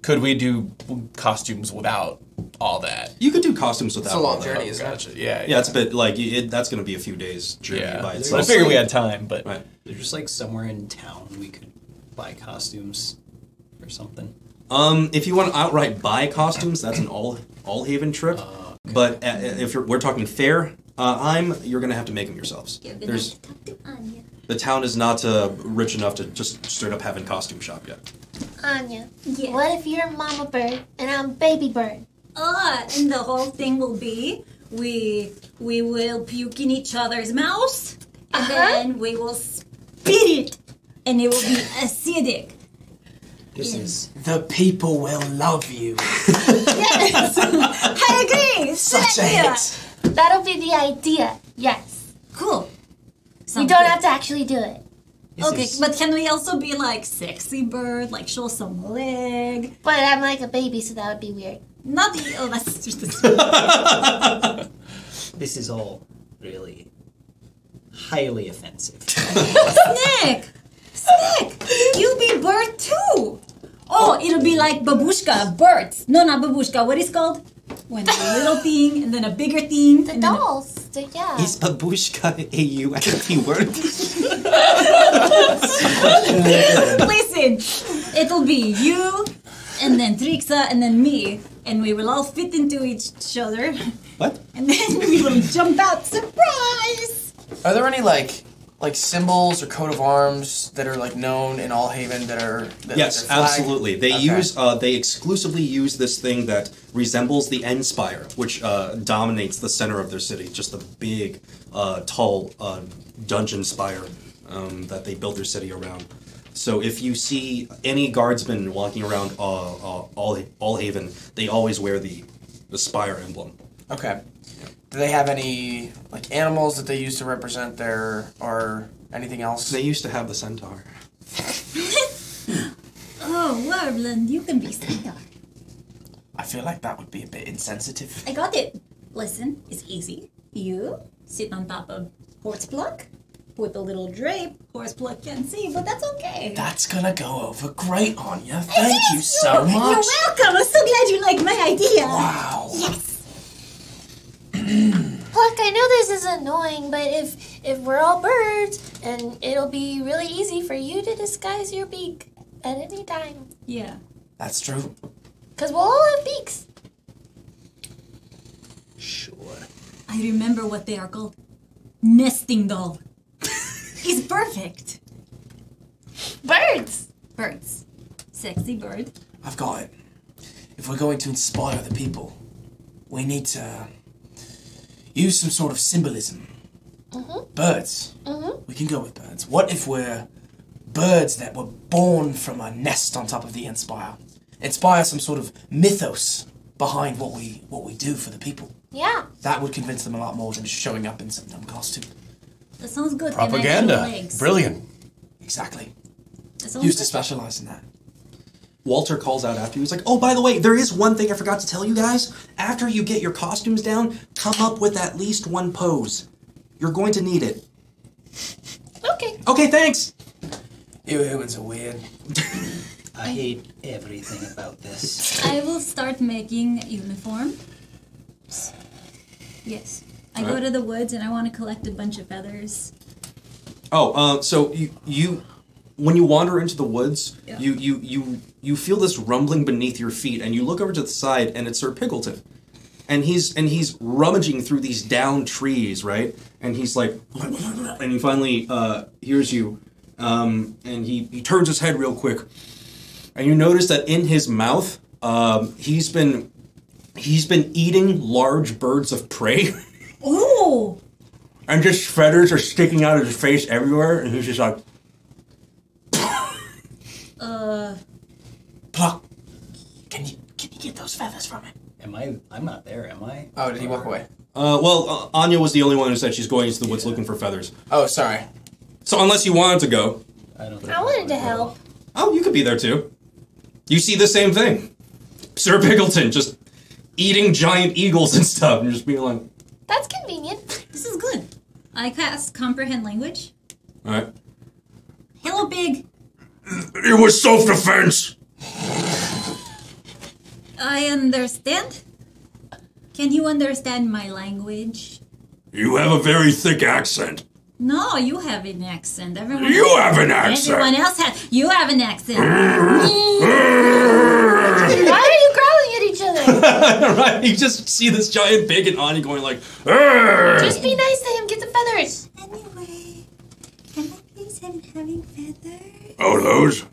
could we do costumes without all that? You could do costumes without It's a long all that. journey, isn't it? Gotcha. Yeah, Yeah, it's a bit like that's going to be a few days journey Yeah. by So I itself. figured we had time, but Right. They're just like somewhere in town we could buy costumes or something. If you want to outright buy costumes, that's an all haven trip. Okay. But if we're talking fair, you're going to have to make them yourselves. You're gonna There's have to talk to Anya. the town is not rich enough to just straight up have a costume shop yet. Anya, Yeah. what if you're mama bird and I'm baby bird? And the whole thing will be we will puke in each other's mouths, and then we will spit it, and it will be acidic. This is The people will love you. Yes, I agree. It's Such a idea. hit. That'll be the idea. Yes. Cool. We don't have to actually do it. Okay, is- but can we also be like sexy bird, like show some leg? But I'm like a baby, so that would be weird. Not the that's just this is all really highly offensive. Snake! Snake! You be bird too! Oh, it'll be like babushka, birds. No, not babushka. What is it called? When a little thing, and then a bigger thing. The and then dolls. Yeah. Is babushka a USP word? Listen, it'll be you, and then Trixa, and then me, and we will all fit into each other, What? and then we will jump out. Surprise! Are there any like symbols or coat of arms that are like known in Allhaven that are Yes, their flag? absolutely. They Okay. they exclusively use this thing that resembles the End Spire, which dominates the center of their city. Just a big, tall dungeon spire that they built their city around. So if you see any guardsmen walking around Allhaven, they always wear the spire emblem. Okay. Do they have any like animals that they use to represent their or anything else? They used to have the centaur. Oh, Warbland, you can be Centaur. I feel like that would be a bit insensitive. I got it. Listen, it's easy. You sit on top of Horsepluck with a little drape. Horsepluck can't see, but that's okay. That's gonna go over great, Anya. Thank you so much. You're welcome. I'm so glad you like my idea. Wow. Yes. Pluck, I know this is annoying, but if we're all birds, and it'll be really easy for you to disguise your beak at any time. Yeah. That's true. Because we'll all have beaks. Sure. I remember what they are called. Nesting doll. It's perfect. Birds! Birds. Sexy bird. I've got it. If we're going to inspire the people, we need to use some sort of symbolism. Birds. We can go with birds. What if we're birds that were born from a nest on top of the Inspire? Inspire some sort of mythos behind what we do for the people. Yeah. That would convince them a lot more than just showing up in some dumb costume. That sounds good. And Propaganda. actual legs. Brilliant. Exactly. That sounds Used to good. specialize in that. Walter calls out after you. He's like, oh, by the way, there is one thing I forgot to tell you guys. After you get your costumes down, come up with at least one pose. You're going to need it. Okay. Okay, thanks. You humans are weird. I hate everything about this. I will start making uniforms. Yes. I go Alright. to the woods and I want to collect a bunch of feathers. Oh, so you when you wander into the woods, Yeah. you feel this rumbling beneath your feet, and you look over to the side, and it's Sir Pickleton, and he's rummaging through these down trees, right? And he's like, and he finally hears you, and he turns his head real quick, and you notice that in his mouth, he's been eating large birds of prey. Oh! And just feathers are sticking out of his face everywhere, and he's just like, Pluck. Can you get those feathers from him? I'm not there, am I? Oh, did he walk away? Anya was the only one who said she's going into the woods looking for feathers. Oh, sorry. So unless you wanted to go, I don't think I wanted to help. oh, you could be there too. You see the same thing. Sir Pickleton just eating giant eagles and stuff, and just being like, That's convenient. This is good. I cast comprehend language. alright. Hello, pig. It was self-defense. I understand. Can you understand my language? You have a very thick accent. No, you have an accent. Everyone You else, have an accent. Everyone else has. You have an accent. Why are you growling at each other? Right? You just see this giant pig and Anya going like, Just be nice to him. Get the feathers. Anyway, can I please have having feathers? Oh, those?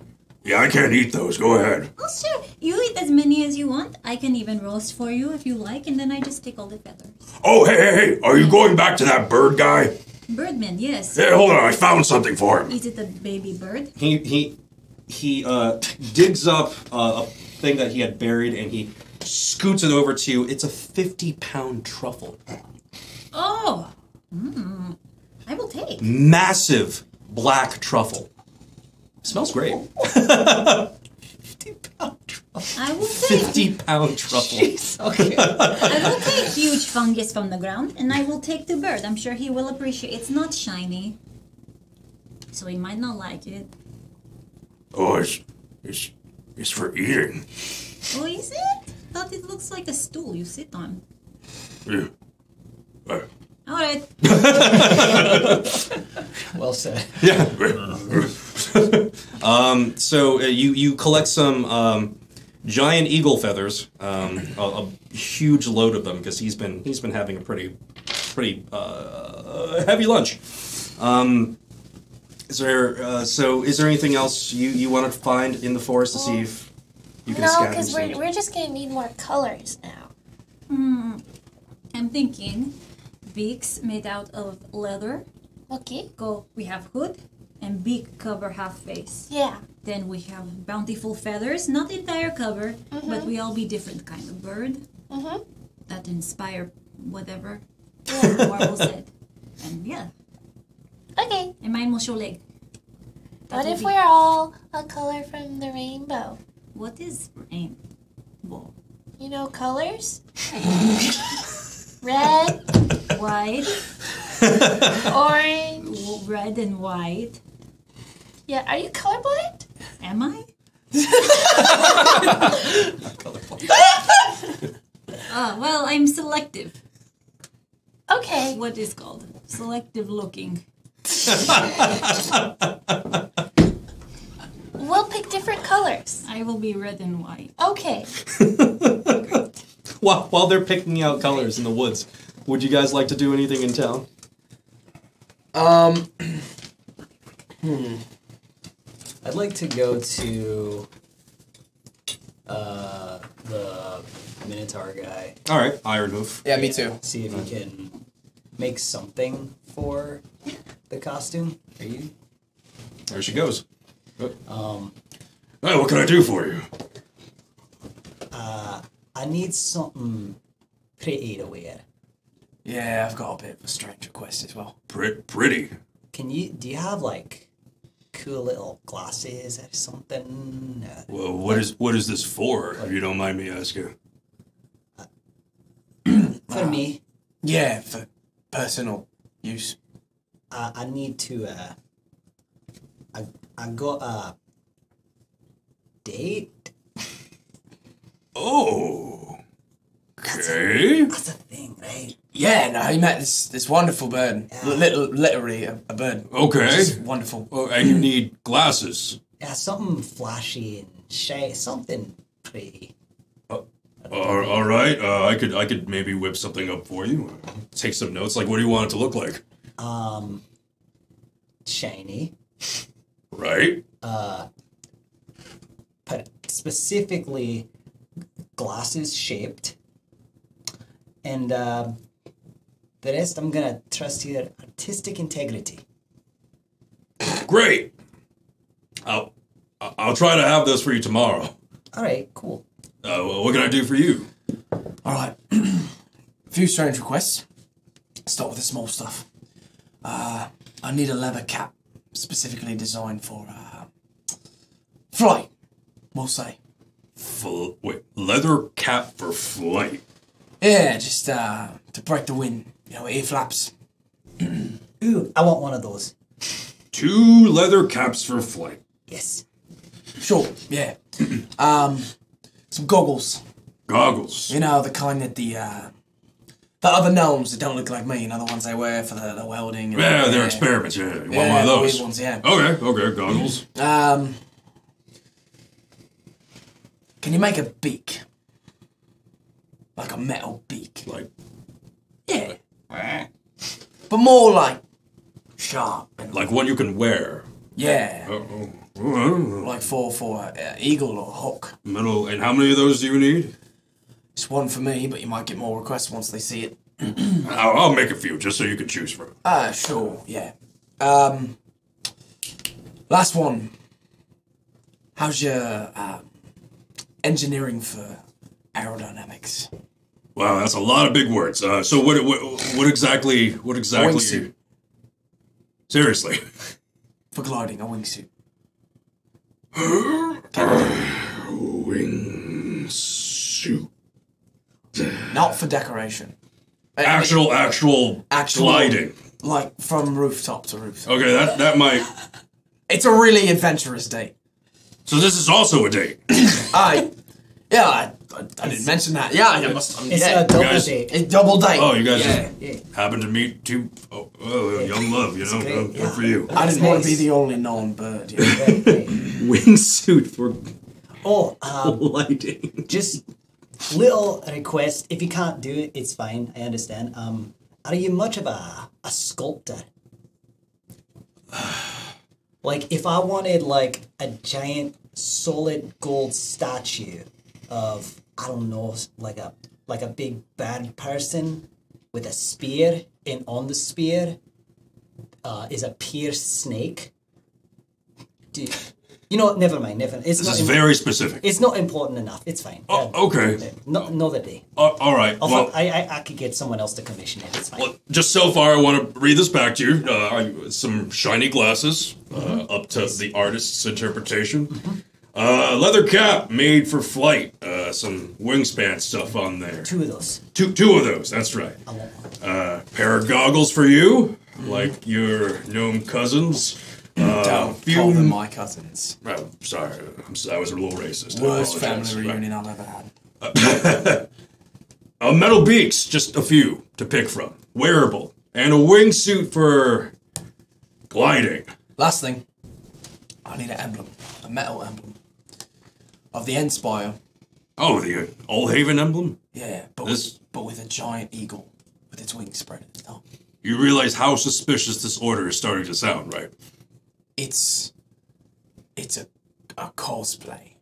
Yeah, I can't eat those. Go ahead. Oh, sure. You eat as many as you want. I can even roast for you if you like, and then I just take all the feathers. Oh, hey. Are you going back to that bird guy? Birdman, yes. Hey, hold on. I found something for him. Is it a baby bird? he digs up a thing that he had buried, and he scoots it over to you. It's a 50-pound truffle. Oh, I will take. Massive black truffle. Smells great. 50-pound truffle. I will take. 50-pound truffle. Okay. I will take huge fungus from the ground, and I will take the bird. I'm sure he will appreciate. It's not shiny, so he might not like it. Oh, it's for eating. Oh, is it? Thought it looks like a stool you sit on. Yeah. All right. Well said. Yeah. So you collect some giant eagle feathers, a huge load of them, because he's been having a pretty heavy lunch. Is there anything else you want to find in the forest to see if you can No, scavenge? because some? we're just gonna need more colors now. I'm thinking beaks made out of leather. Okay. We have hood and beak cover half face. Yeah. Then we have bountiful feathers, not entire cover, but we all be different kind of bird that inspire whatever. Yeah. Marvel said. And yeah, Okay. and mine will show leg. What will if be- we're all a color from the rainbow? What is rainbow? colors? Red, White, orange. red and white. Yeah, are you colorblind? Am I? Well, I'm selective. Okay. What is called? Selective looking. We'll pick different colors. I will be red and white. Okay. While they're picking out colors in the woods, would you guys like to do anything in town? I'd like to go to the Minotaur guy. All right, Ironhoof. Yeah, me too. See if he can make something for the costume. Are you? There she goes. Hey, what can I do for you? I need something pretty to wear. Yeah, I've got a bit of a strange request as well. Pretty. Do you have like cool little glasses or something? Well, what is this for, if you don't mind me asking? For me, Yeah, for personal use. I need to. I got a date. Oh. Okay. That's a thing, right? Yeah, no, he met this wonderful bird. Literally a bird. Okay. Just wonderful. Oh, and you need glasses. Yeah, something flashy and shiny, something pretty. All right. I could maybe whip something up for you. Take some notes. Like, what do you want it to look like? Shiny. Right. But specifically glasses shaped. And the rest, I'm gonna trust your artistic integrity. Great. I'll try to have those for you tomorrow. All right, cool. What can I do for you? All right. A few strange requests. Start with the small stuff. I need a leather cap specifically designed for flight, we'll say. Wait, leather cap for flight. Yeah, just to break the wind. Ear flaps. Ooh, I want one of those. 2 leather caps for flight. Yes. Sure, yeah. Some goggles. Goggles. The kind that the other gnomes that don't look like me, the ones they wear for the welding. And Yeah, they're experiments. Yeah, you want one of the those? weird ones, yeah. Okay, goggles. Can you make a beak? Like a metal beak. Like, Yeah. But more like sharp. And like one you can wear. yeah. Oh. Like for eagle or hawk. Metal. And how many of those do you need? It's one for me, but you might get more requests once they see it. I'll make a few just so you can choose from. Sure, yeah. Last one. How's your engineering for aerodynamics? Wow, that's a lot of big words. So what exactly? Wingsuit. Seriously. For gliding, a wingsuit. Wingsuit. Not for decoration. Actual gliding. Like from rooftop to rooftop. Okay, that might. It's a really adventurous date. So this is also a date. I didn't mention that. Yeah, I must. It's yeah. a double guys- date. A double date. Oh, you guys Yeah. happen to meet two. Young love. great, Good for you. I didn't want to be the only known bird. Yeah. Right, right. Wingsuit for Oh, gliding. just little request. If you can't do it, it's fine. I understand. Are you much of a sculptor? Like, if I wanted like a giant solid gold statue of, I don't know, like a big bad person with a spear, and on the spear is a pierced snake. Dude, never mind. It's This not is very specific. It's not important enough. It's fine. Oh, okay. Another day. All right. Well, I could get someone else to commission it. It's fine. well, just so far, I want to read this back to you. Some shiny glasses, up to the artist's interpretation. Leather cap made for flight. some wingspan stuff on there. 2 of those. Two of those, that's right. I want one. Pair of goggles for you, like your gnome cousins. Don't call them my cousins. Oh, sorry, I was a little racist. Worst I family apologize. reunion I've ever had. Metal beaks, just a few to pick from. Wearable. And a wingsuit for gliding. Last thing, I need an emblem, a metal emblem of the Endspire. Oh, the Allhaven emblem? Yeah, but with a giant eagle with its wings spread at the top. You realize how suspicious this order is starting to sound, right? It's a cosplay.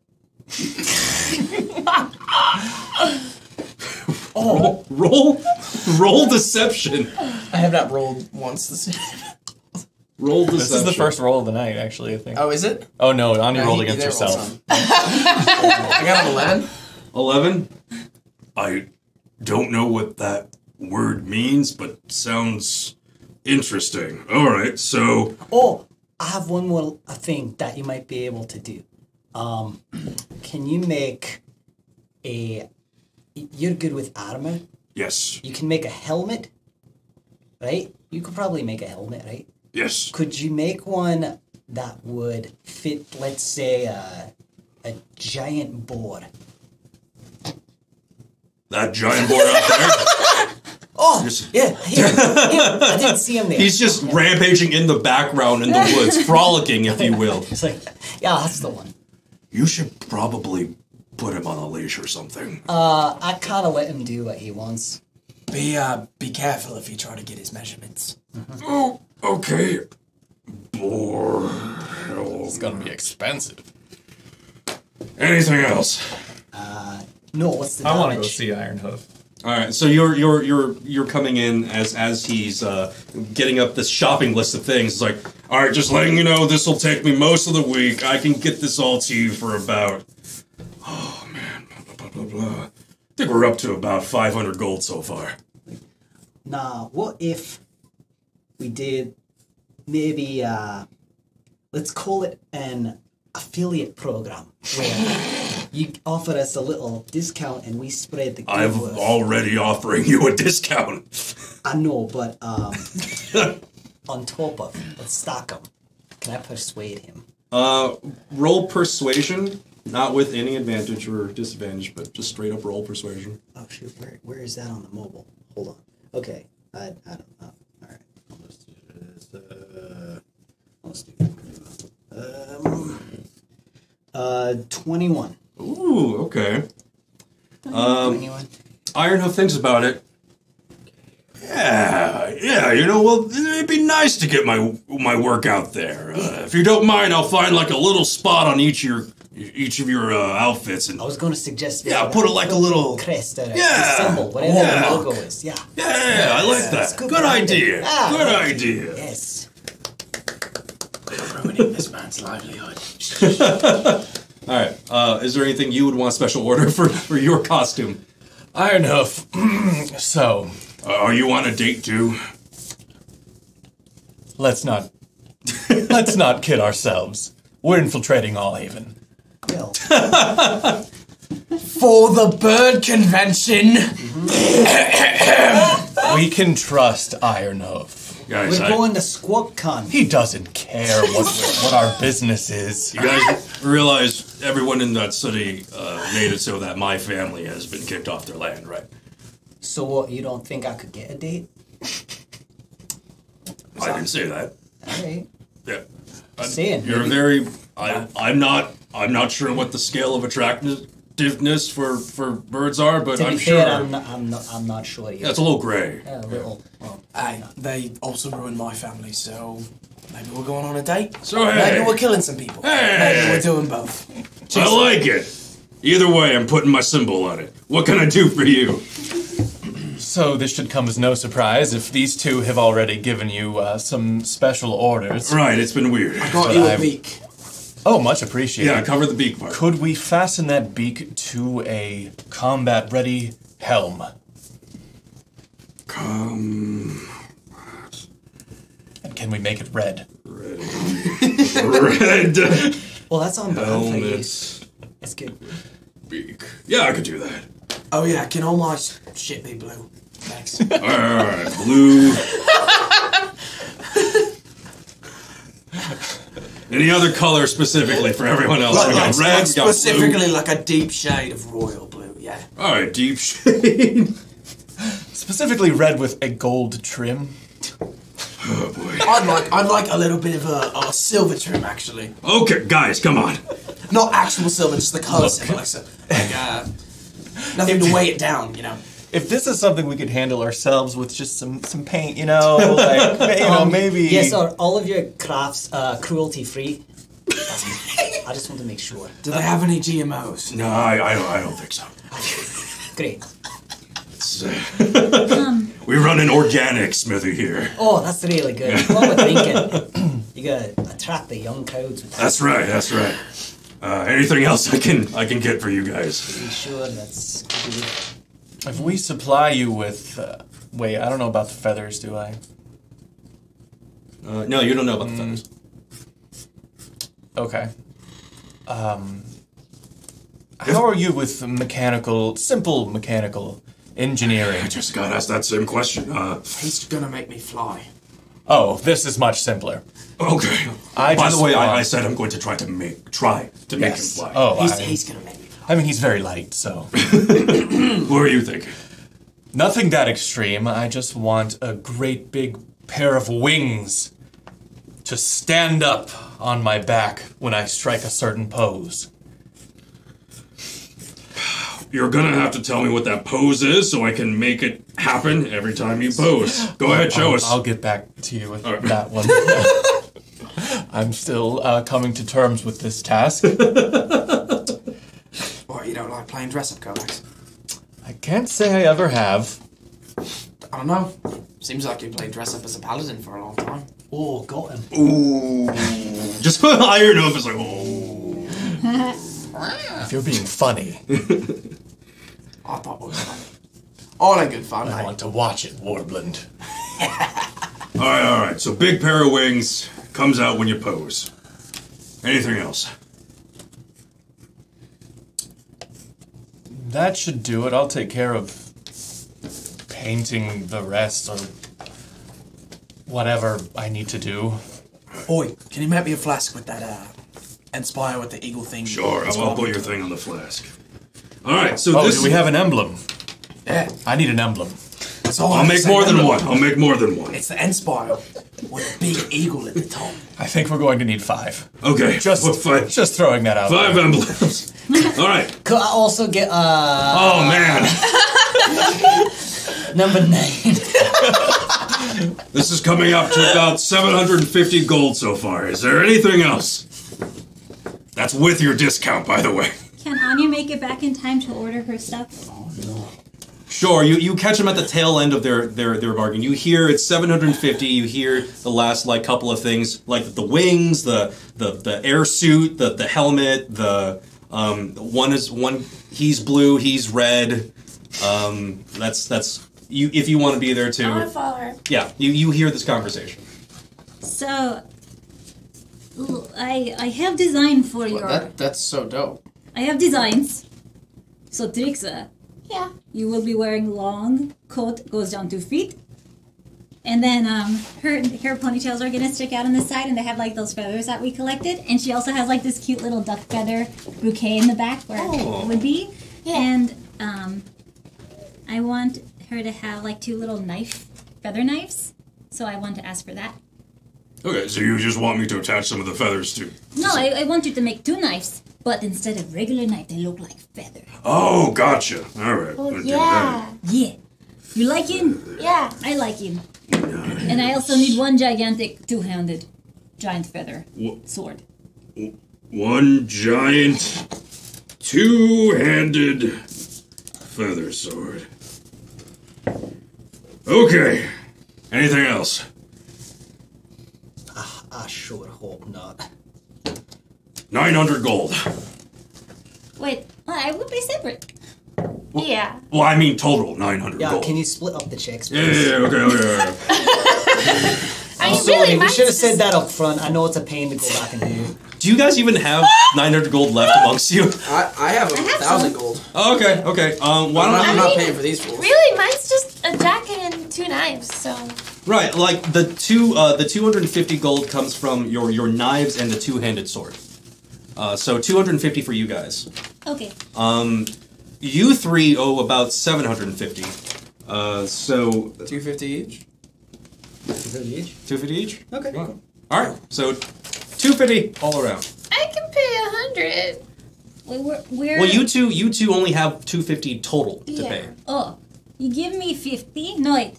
Oh, roll deception. I have not rolled once this year. Roll deception. This is the first roll of the night, actually, I think. Oh, is it? Oh, no, Ani No, rolled he against did roll herself. some. I got an 11. 11. I don't know what that word means, but sounds interesting. All right, so Oh, I have one more thing that you might be able to do. Can you make a... You're good with armor. yes, You can make a helmet, right? You could probably make a helmet, right? yes. Could you make one that would fit, let's say, a giant boar? That giant boy out there. Oh, yeah, here. I didn't see him there. He's just rampaging in the background in the woods, frolicking, if you will. It's like, yeah, that's the one. You should probably put him on a leash or something. I kind of let him do what he wants. Be careful if you try to get his measurements. Oh, okay. Boar. It's gonna be expensive. Anything else? No, what's the I damage? want to go see Ironhoof. All right, so you're coming in as he's getting up this shopping list of things. It's like, All right, just letting you know, this will take me most of the week. I can get this all to you for about... Oh, man. Blah, blah, blah, blah. I think we're up to about 500 gold so far. Nah, what if we did maybe, let's call it an affiliate program where you offer us a little discount and we spread the good I'm word. already offering you a discount. I know, but on top of, let's stack him. Can I persuade him? roll persuasion, not with any advantage or disadvantage, but just straight up roll persuasion. Oh shoot, where is that on the mobile? Hold on. Okay, I don't know. All right, let's do this. Let's do 21. Ooh, okay. 21. Ironhoof thinks about it. Yeah, you know, well, it'd be nice to get my work out there. If you don't mind, I'll find like a little spot on each of your outfits, and I was going to suggest put it like a little crest or Yeah. a symbol, whatever Yeah. the logo is. Yeah. yeah, I like That's that. good Good branding. idea. Ah, Good I like idea. Yes. Ruining this man's livelihood. All right. Is there anything you would want special order for your costume? Ironhoof. So, Are you on a date too? let's not kid ourselves. We're infiltrating Allhaven. Well, For the bird convention. We can trust Ironhoof. Guys, we're going to SquawkCon. He doesn't care what our business is. you guys realize everyone in that city made it so that my family has been kicked off their land, right? So what, you don't think I could get a date? I didn't say that. All right. Yeah. Saying, You're maybe- very. I'm not sure what the scale of attractiveness for birds are, but To be I'm fair, sure. I'm not sure yet. That's a little gray. A little. Well, Aye, they also ruined my family, so maybe we're going on a date. So, hey. Maybe we're killing some people. Hey. Maybe we're doing both. I like it. Either way, I'm putting my symbol on it. What can I do for you? So this should come as no surprise if these two have already given you some special orders. Right, it's been weird. Got you a beak. Oh, much appreciated. Yeah, cover the beak part. Could we fasten that beak to a combat-ready helm? And can we make it red? Red. well, that's on brand for you. Helmets. That's good. beak. Yeah, I could do that. Oh yeah, can all my shit be blue? Thanks. Alright, blue. Any other color specifically for everyone else? We got red, we got blue. Specifically like a deep shade of royal blue, yeah. Alright, deep shade. Specifically red with a gold trim. Oh boy. I'd like a little bit of a silver trim actually. Okay, guys, come on. Not actual silver, just the colour silver. Nothing to weigh it down, you know. If this is something we could handle ourselves with just some paint, you know, like maybe. Yes, are all of your crafts cruelty free? I just want to make sure. Do they have any GMOs? No, I don't think so. Great. We run an organic smithy here. Oh, that's really good. Along with Lincoln, you gotta attract the young codes. With That's right. Anything else I can get for you guys? Pretty sure that's good. If we supply you with, wait, I don't know about the feathers, do I? No, you don't know about the feathers. Okay. How are you with simple mechanical engineering? I just got asked that same question. He's gonna make me fly. Oh, this is much simpler. Okay. By the way, I said I'm going to try to make him fly. Oh, He's gonna make me fly. I mean, he's very light, so. What are you thinking? Nothing that extreme. I just want a great big pair of wings to stand up on my back when I strike a certain pose. You're gonna have to tell me what that pose is so I can make it happen every time you pose. Go ahead, show us. I'll get back to you with that one. I'm still coming to terms with this task. What, you don't like playing dress-up, Kovacs? I can't say I ever have. I don't know. Seems like you played dress-up as a paladin for a long time. Oh, got him. Ooh. Just iron up. It's like, oh. If you're being funny. I thought it was funny. All in good fun, I want to watch it, Warbland. Alright. So big pair of wings comes out when you pose. Anything else? That should do it. I'll take care of painting the rest or whatever I need to do. Oi, can you make me a flask with that, Inspire with the eagle thing? Sure, I'll put your thing on the flask. Alright, so Oh, this do we have an emblem? Yeah. I need an emblem. That's all I'll make more than one. I'll make more than one. It's the Inspire with a big eagle at the top. I think we're going to need 5. Okay, Just throwing that out. 5 emblems. Alright. Could I also get Oh man. number 9? This is coming up to about 750 gold so far. Is there anything else? That's with your discount, by the way. Can Anya make it back in time to order her stuff? Sure, you catch them at the tail end of their bargain. You hear it's 750. You hear the last couple of things like the wings, the air suit, the helmet. The one he's blue, he's red. That's you if you want to be there too. I want to follow her. Yeah, you hear this conversation. So, I have design for your. That's so dope. I have designs. So Trixa, Yeah. you will be wearing long coat goes down to feet, and then her ponytails are gonna stick out on the side, and they have those feathers that we collected, and she also has this cute little duck feather bouquet in the back where it would be, Yeah. and I want her to have 2 little feather knives, so I want to ask for that. Okay, so you just want me to attach some of the feathers too? No, I want you to make 2 knives, but instead of regular knife, they look like feather. Oh, gotcha. All right. Oh, I'll do yeah. Yeah. You like him? Yeah. I like him. And I also need 1 gigantic 2-handed giant feather sword. One giant 2-handed feather sword. Okay. Anything else? I sure hope not. 900 gold. Wait, I would pay separate. Yeah. Well, I mean total 900 Yeah, gold. can you split up the checks, Yeah, please? okay. I mean, Sorry, really, we should have mine's said just- that up front. I know it's a pain to go back and do. Do you guys even have 900 gold left amongst you? I have 1,000 gold. Oh, okay, okay. Why don't I'm not paying for these fools. Really, mine's just a jacket and 2 knives, so... Right, like the 250 gold comes from your knives and the two-handed sword. So 250 for you guys. Okay. You three owe about 750. So 250 each? 250 each? 250 each? Okay. Cool. All right, so 250 all around. I can pay 100. Wait, we're... Well, you two only have 250 total to Yeah. pay. Oh, you give me 50? No, wait.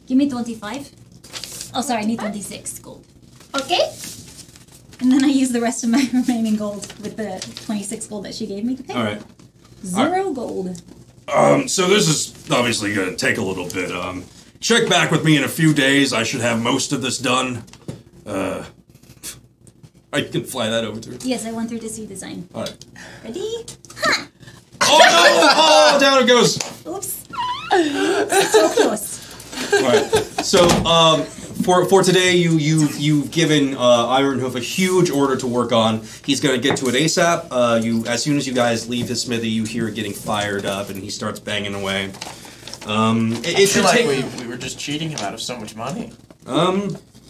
Give me 25. Oh, sorry, I need 26 gold. Okay? And then I use the rest of my remaining gold with the 26 gold that she gave me to pay. All right. 0 gold. So this is obviously going to take a little bit. Check back with me in a few days. I should have most of this done. I can fly that over to her. Yes, I want her to see design. All right. Ready? Oh no! Oh, down it goes. Oops. So close. All right. So, for today, you've given Ironhoof a huge order to work on. He's gonna get to it ASAP. As soon as you guys leave his smithy, you hear it getting fired up, and he starts banging away. I feel like we were just cheating him out of so much money.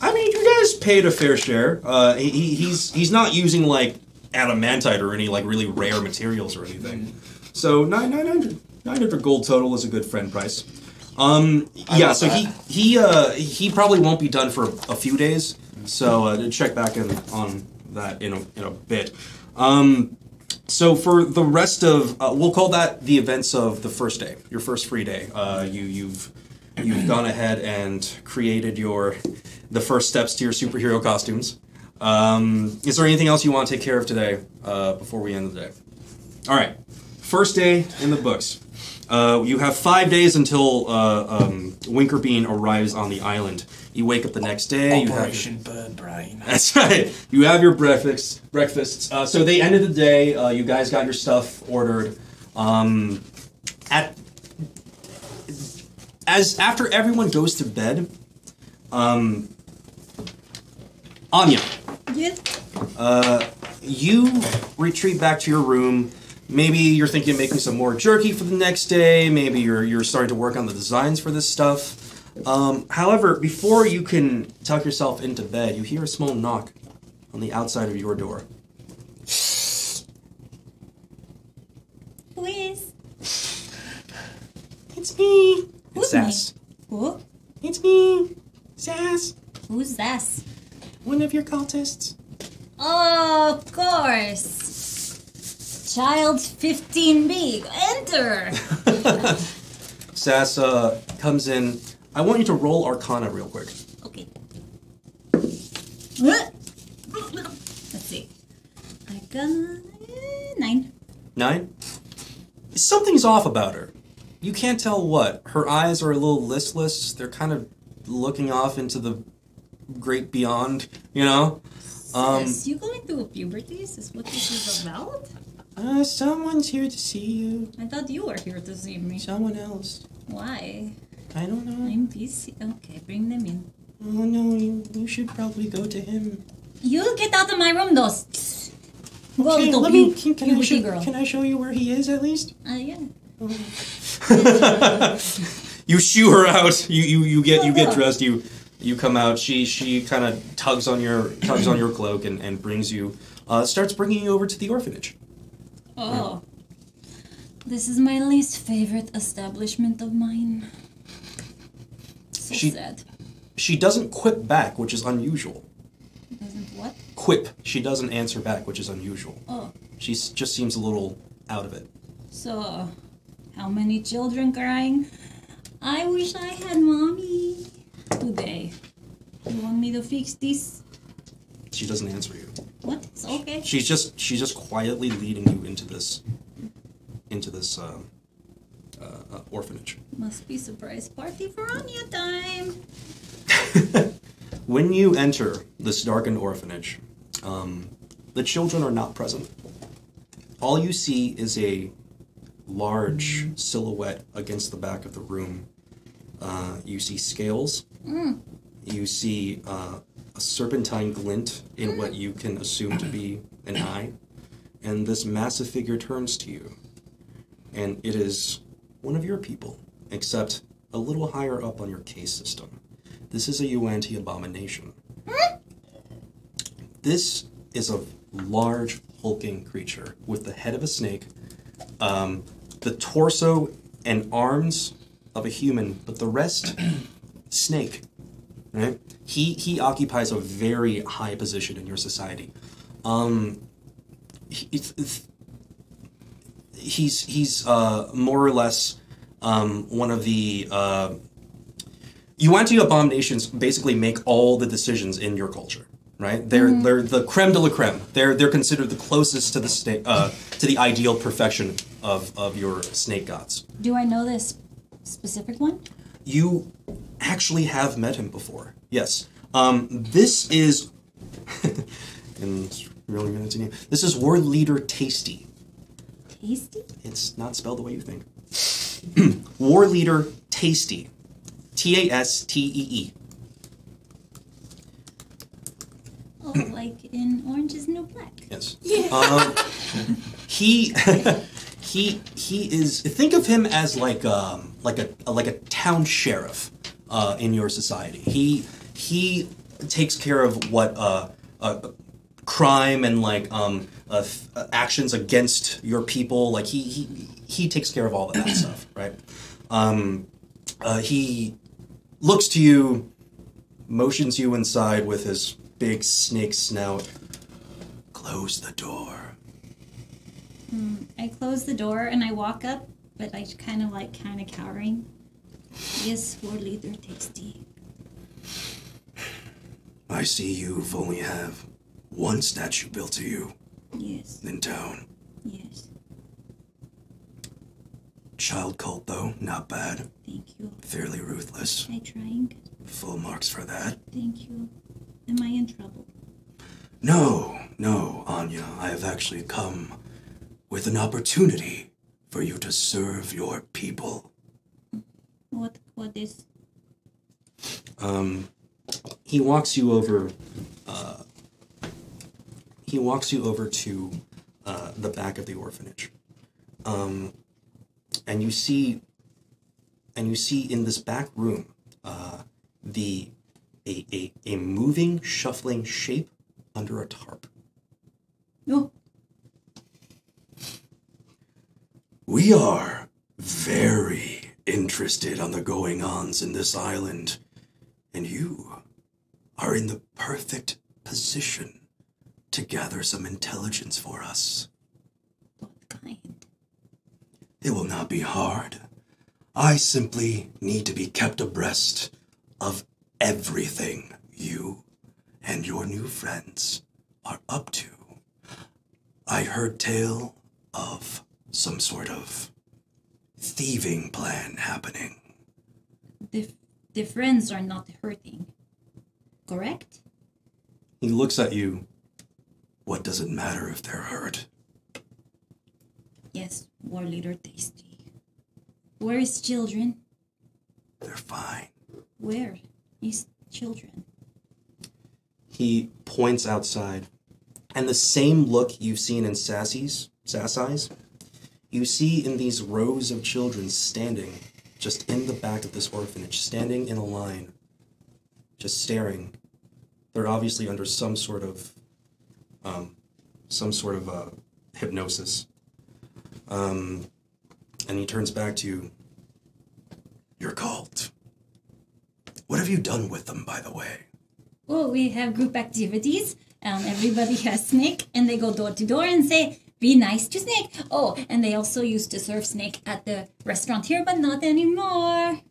I mean, you guys paid a fair share. He's not using like adamantite or any like really rare materials or anything. So 900 gold total is a good friend price. Yeah, so he probably won't be done for a few days. So check back on that in a bit. So for the rest of we'll call that the events of the first day, your first free day. You've gone ahead and created the first steps to your superhero costumes. Is there anything else you want to take care of today before we end the day? All right, first day in the books. You have 5 days until Winkerbean arrives on the island. You wake up the next day. Operation Bird Brain. That's right. You have your breakfasts. So they ended the day. You guys got your stuff ordered. After everyone goes to bed, Anya. Yes. You retreat back to your room. Maybe you're thinking of making some more jerky for the next day. Maybe you're starting to work on the designs for this stuff. However, before you can tuck yourself into bed, you hear a small knock on the outside of your door. Who is? It's me. Who's It's Sass. me? Who? It's me. Sass. Who's Sass? One of your cultists. Oh, of course. Child 15B, enter! Sass comes in. I want you to roll Arcana real quick. Okay. Let's see. I got 9. 9? Something's off about her. You can't tell what. Her eyes are a little listless. They're kind of looking off into the great beyond, you know? Is you going through puberty? Is this what this is about? Someone's here to see you. I thought you were here to see me. Someone else. Why? I don't know. I'm busy. Okay, bring them in. Oh no, you should probably go to him. You get out of my room, though. Go, Okay, little let me. puberty girl. Can I show you where he is at least? Yeah. You shoo her out. You get dressed. You come out. She kind of tugs on your cloak and brings you. Starts bringing you over to the orphanage. Oh. This is my least favorite establishment of mine. So sad. She doesn't quip back, which is unusual. Doesn't what? Quip. She doesn't answer back, which is unusual. Oh. She just seems a little out of it. So, how many children crying? I wish I had mommy today. You want me to fix this? She doesn't answer you. What? It's okay. She's just quietly leading you into this orphanage. Must be surprise party for Anya time. When you enter this darkened orphanage, the children are not present. All you see is a large silhouette against the back of the room. You see scales. You see a serpentine glint in what you can assume to be an eye, and this massive figure turns to you, and it is one of your people, except a little higher up on your case system. This is a Yuan-Ti abomination. This is a large, hulking creature with the head of a snake, the torso and arms of a human, but the rest, snake. Right? He occupies a very high position in your society. He's more or less one of the Yuan-Ti abominations. Basically, make all the decisions in your culture. Right? They're the creme de la creme. They're considered the closest to the ideal perfection of your snake gods. Do I know this specific one? You actually have met him before. Yes. This is and it's really gonna continue. This is War Leader Tasty. Tasty? It's not spelled the way you think. War Leader Tasty. Tastee. Oh, like in Orange is the New Black. Yes. Yeah. He is. Think of him as like a town sheriff in your society. He takes care of what crime and like actions against your people. Like he takes care of all of that stuff, right? He looks to you, motions you inside with his big snake snout. Close the door. I close the door and I walk up, but I kind of cowering. Yes, War Leader Tasty. I see you've only have one statue built to you Yes, in town. yes. Child cult, though, not bad. Thank you. Fairly ruthless. I trying. Full marks for that. Thank you. Am I in trouble? No, Anya. I have actually come with an opportunity for you to serve your people. What is? He walks you over. He walks you over to the back of the orphanage, and you see in this back room a moving, shuffling shape under a tarp. No. We are very interested on the going-ons in this island, and you are in the perfect position to gather some intelligence for us. What kind? It will not be hard. I simply need to be kept abreast of everything you and your new friends are up to. I heard tale of some sort of thieving plan happening. The friends are not hurting, correct? He looks at you. What does it matter if they're hurt? Yes, War Leader Tasty. Where is children? They're fine. Where is children? He points outside, and the same look you've seen in Sassy's eyes, you see in these rows of children standing just in the back of this orphanage, standing in a line, just staring. They're obviously under some sort of hypnosis. And he turns back to you. Your cult. What have you done with them, by the way? Oh, we have group activities. Everybody has Snake, and they go door to door and say, "Be nice to Snake." Oh, and they also used to serve Snake at the restaurant here, but not anymore.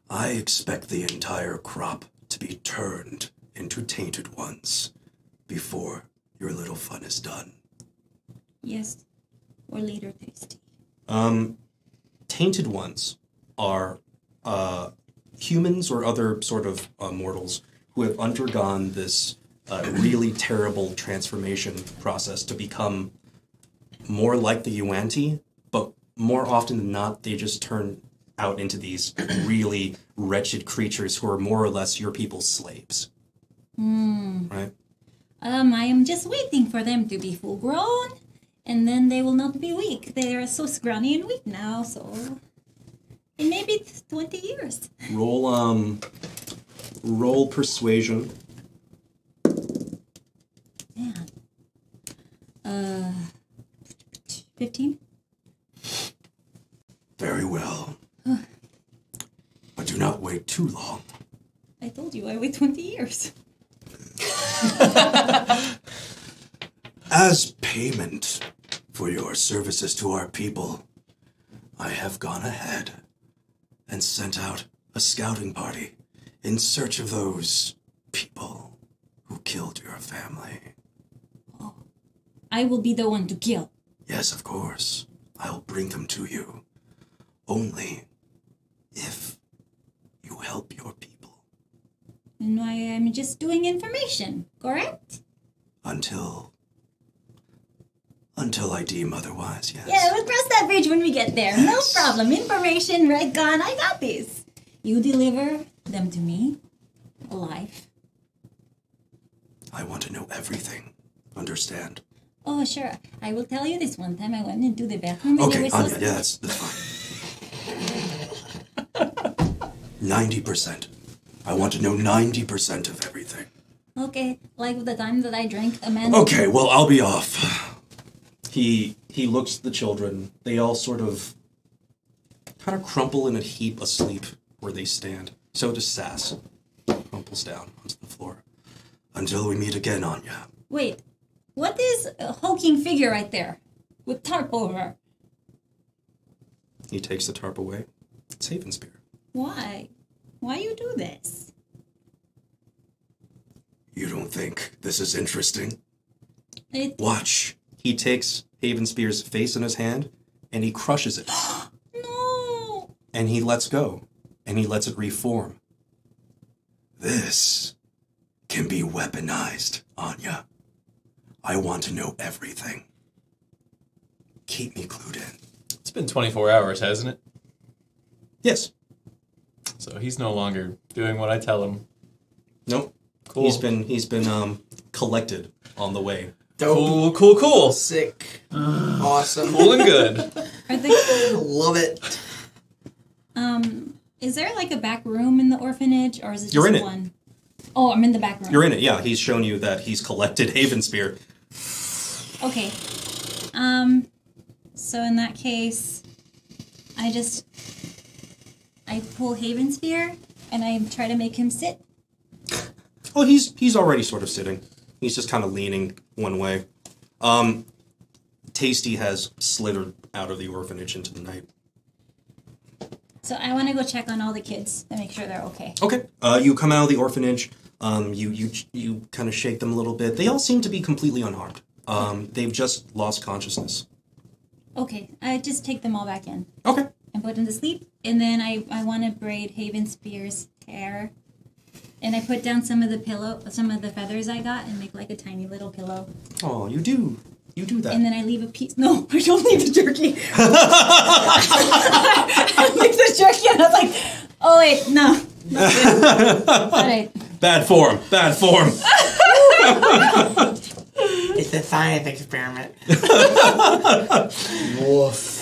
I expect the entire crop to be turned into tainted ones before your little fun is done. Yes, or later tasty. Tainted ones are humans or other sort of mortals who have undergone this really terrible transformation process to become more like the Yuan-Ti, but more often than not, they just turn out into these really wretched creatures who are more or less your people's slaves. Right? I am just waiting for them to be full grown, and then they will not be weak. They are so scrawny and weak now, so in maybe 20 years. Roll persuasion. Man. 15? Very well. But do not wait too long. I told you I wait 20 years. As payment for your services to our people, I have gone ahead and sent out a scouting party in search of those people who killed your family. Oh, I will be the one to kill. Yes, of course. I'll bring them to you. Only if you help your people. And I am just doing information, correct? Until I deem otherwise, yes. Yeah, we'll cross that bridge when we get there. No problem. Information, right, gone. I got this. You deliver them to me, alive. I want to know everything. Understand? Oh, sure. I will tell you this. One time I went into the bathroom and Okay, they were Anya, so... yeah, that's fine. 90%. I want to know 90% of everything. Okay, like the time that I drank a man... Okay, well, I'll be off. He looks at the children. They all sort of kind of crumple in a heap asleep where they stand. So does Sass. Crumples down onto the floor. Until we meet again, Anya. Wait, what is a hulking figure right there? With tarp over? He takes the tarp away. It's Havenspear. Why? Why you do this? You don't think this is interesting? It... Watch. He takes Havenspear's face in his hand, and he crushes it. No! And he lets go. And he lets it reform. This can be weaponized, Anya. I want to know everything. Keep me clued in. It's been 24 hours, hasn't it? Yes. So he's no longer doing what I tell him. Nope. Cool. He's been collected on the way. Dope. Cool. Sick. Awesome. Cool and good. Are the... Love it. Is there like a back room in the orphanage, or is it just You're in it. one? Oh, I'm in the back room. You're in it, yeah. He's shown you that he's collected Havenspear. Okay. So in that case, I pull Havenspear and I try to make him sit. Oh, he's already sort of sitting. He's just kind of leaning one way. Tasty has slithered out of the orphanage into the night. So I want to go check on all the kids to make sure they're okay. Okay. You come out of the orphanage. You kind of shake them a little bit. They all seem to be completely unharmed. They've just lost consciousness. Okay, I just take them all back in Okay. and put them to sleep. And then I want to braid Havenspear's hair. And I put down some of the feathers I got and make like a tiny little pillow. Oh, you do that. And then I leave a piece. No, I don't leave the jerky. I leave the jerky and I was like, oh wait, no. All right. Bad form. It's a science experiment. Woof.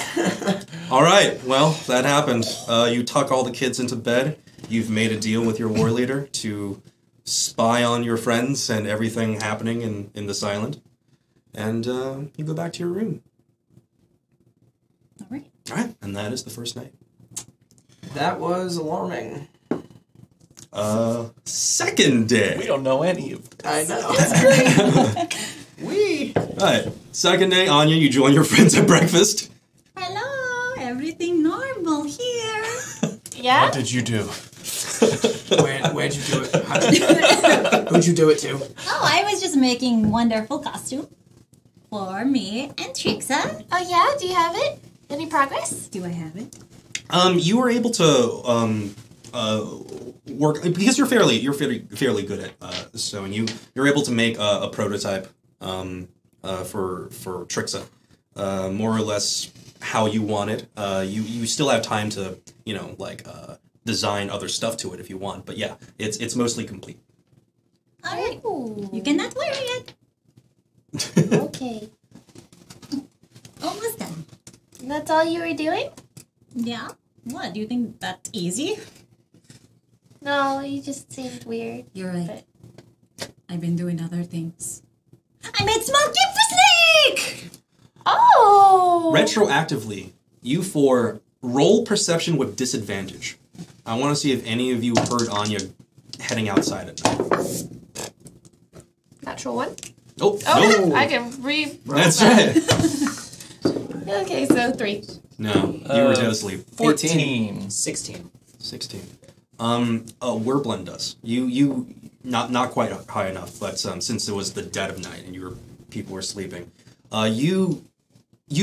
All right. Well, that happened. You tuck all the kids into bed. You've made a deal with your war leader to spy on your friends and everything happening in this island. And you go back to your room. All right. All right. And that is the first night. That was alarming. Second day. We don't know any of this. I know. All right. Second day, Anya, you join your friends at breakfast. Hello, everything normal here. Yeah? What did you do? Where'd you do it? Who'd you do it to? Oh, I was just making wonderful costume for me and Trixa. Oh, yeah? Do you have it? Any progress? Do I have it? You were able to work because you're fairly good at sewing. You're able to make a prototype for Trixa, more or less how you want it. You still have time to design other stuff to it if you want, but yeah, it's mostly complete. All right. Ooh. You cannot wear it. Okay. Almost done. And that's all you were doing? Yeah. What? Do you think that's easy? No, you just seemed weird. You're right. But... I've been doing other things. I made small gift for Snake! Oh! Retroactively, you four roll perception with disadvantage. I want to see if any of you heard Anya heading outside at night. Natural one. Oh, Oh, no. I can re-roll That's that. right. Okay, so 3. No, you were dead asleep. 14. 16. 16. Werblin does. You not quite high enough, but since it was the dead of night and people were sleeping, you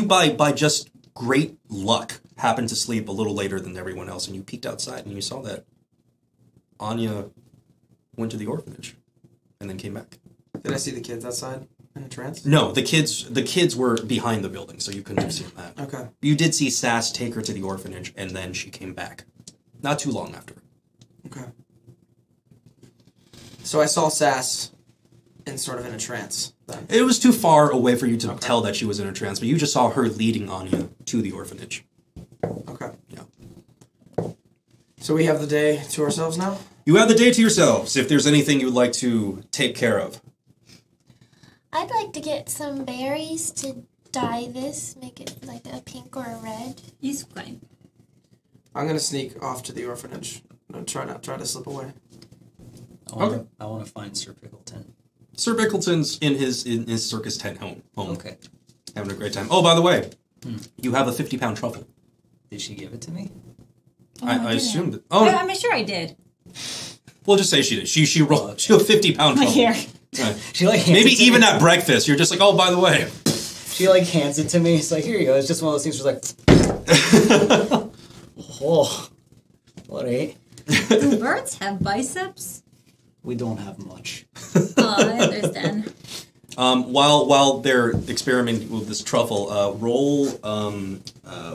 by just great luck happened to sleep a little later than everyone else, and you peeked outside and you saw that Anya went to the orphanage and then came back. Did I see the kids outside in a trance? No, the kids were behind the building, so you couldn't have seen that. Okay. You did see Sass take her to the orphanage, and then she came back. Not too long after. Okay. So I saw Sass in sort of in a trance then. It was too far away for you to tell that she was in a trance, but you just saw her leading Anya to the orphanage. Okay. Yeah. So we have the day to ourselves now? You have the day to yourselves, if there's anything you'd like to take care of. I'd like to get some berries to dye this, make it like a pink or a red. It's fine. I'm gonna sneak off to the orphanage. Try to slip away. Okay. I want to find Sir Pickleton. Sir Bickleton's in his circus tent home. Okay. Having a great time. Oh, by the way, you have a 50-pound truffle. Did she give it to me? I didn't. assumed it. Oh, I'm sure I did. we'll just say she did. She rolled. She a 50-pound My truffle. hair. Right. She like hands Maybe it to even me. at breakfast, you're just like, oh, by the way. She like hands it to me. It's like, here you go. It's just one of those things where it's like, oh, what a... Do birds have biceps? We don't have much. Oh, I understand. While they're experimenting with this truffle, roll,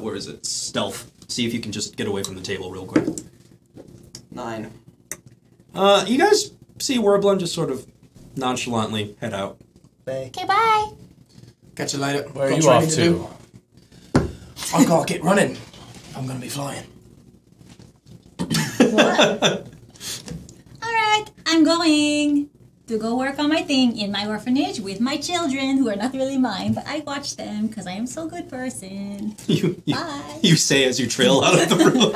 where is it? Stealth. See if you can just get away from the table real quick. 9. You guys see Werblin just sort of nonchalantly head out. Okay, bye. Catch you later. Where are Got you training off to to? do. I gotta get running. I'm gonna be flying. What? Alright, I'm going to go work on my thing in my orphanage with my children, who are not really mine, but I watch them because I am so good person. Bye. You say as you trail out of the room.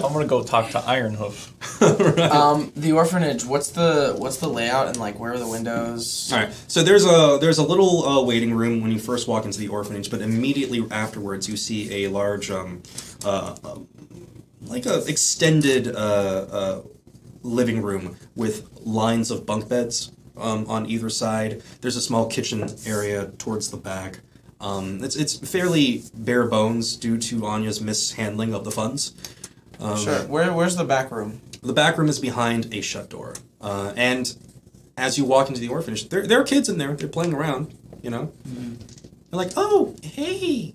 I'm gonna go talk to Ironhoof. The orphanage. What's the layout and like where are the windows? All right. So there's a little waiting room when you first walk into the orphanage, but immediately afterwards you see a large like a extended living room with lines of bunk beds on either side. There's a small kitchen area towards the back. It's fairly bare bones due to Anya's mishandling of the funds. Sure. Where's the back room? The back room is behind a shut door, and as you walk into the orphanage, there are kids in there. They're playing around, you know. Mm-hmm. They're like, "Oh, hey,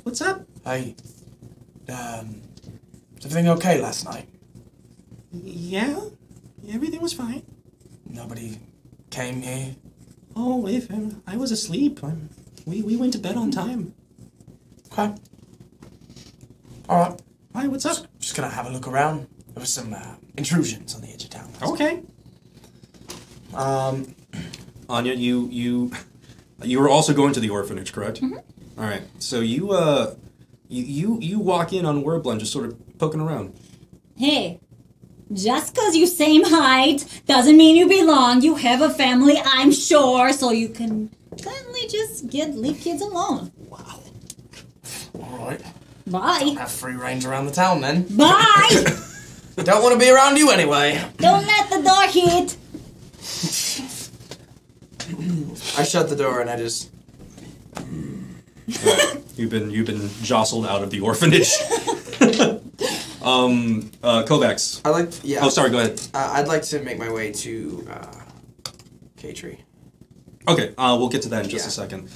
what's up?" Hey, is everything okay last night? Yeah, everything was fine. Nobody came here. Oh, if I was asleep, we went to bed on time. Okay. All right. Hi, what's up? Just gonna have a look around. There was some intrusions on the edge of town. Okay. Um, Anya, you were also going to the orphanage, correct? Mm-hmm. All right. So you walk in on Werblin, just sort of poking around. Hey, just because you same height doesn't mean you belong. You have a family, I'm sure, so you can kindly just leave kids alone. wow. All right. Bye. Have free range around the town then. Bye. Don't want to be around you anyway. Don't let the door hit. I shut the door and I just. Right. You've been jostled out of the orphanage. Kovacs. I like. Yeah. Oh, sorry. Go ahead. I'd like to make my way to K-Tree. Okay. We'll get to that in just a second.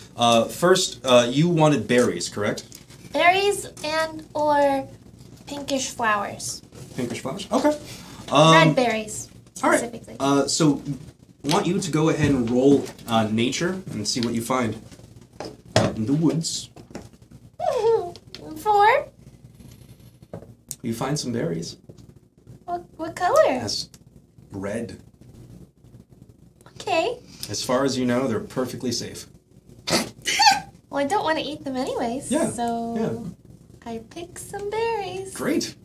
First, you wanted berries, correct? Berries and or pinkish flowers. Pinkish flowers. Okay. Red berries. All right. specifically. So, I want you to go ahead and roll nature and see what you find out in the woods. 4. You find some berries. What color? That's red. Okay. As far as you know, they're perfectly safe. Well, I don't want to eat them anyways. Yeah, So yeah. I pick some berries. Great.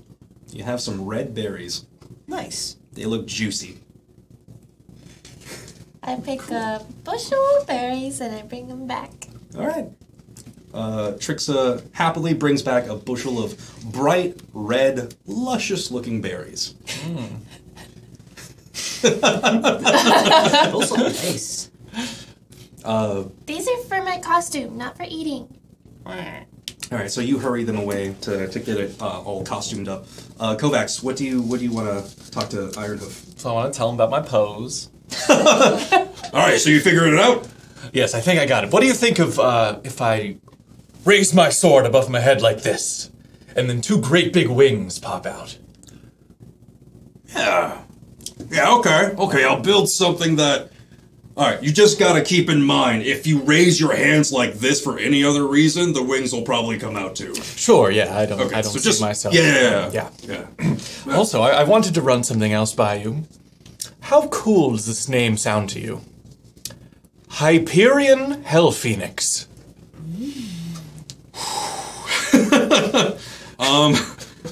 You have some red berries. Nice. They look juicy. I pick a bushel of berries and I bring them back. All right. Trixa happily brings back a bushel of bright red, luscious-looking berries. Those look nice. These are for my costume, not for eating. All right, so you hurry them away to get it all costumed up. Kovacs, what do you want to talk to Ironhoof? So I want to tell him about my pose. All right, so you figured it out? Yes, I think I got it. What do you think of if I raise my sword above my head like this, and then 2 great big wings pop out? Yeah. Yeah, okay. Okay, I'll build something that... Alright, you just gotta keep in mind, if you raise your hands like this for any other reason, the wings will probably come out too. Sure, yeah, I don't So see just, myself. Yeah. Also, I wanted to run something else by you. How cool does this name sound to you? Hyperion Hell Phoenix.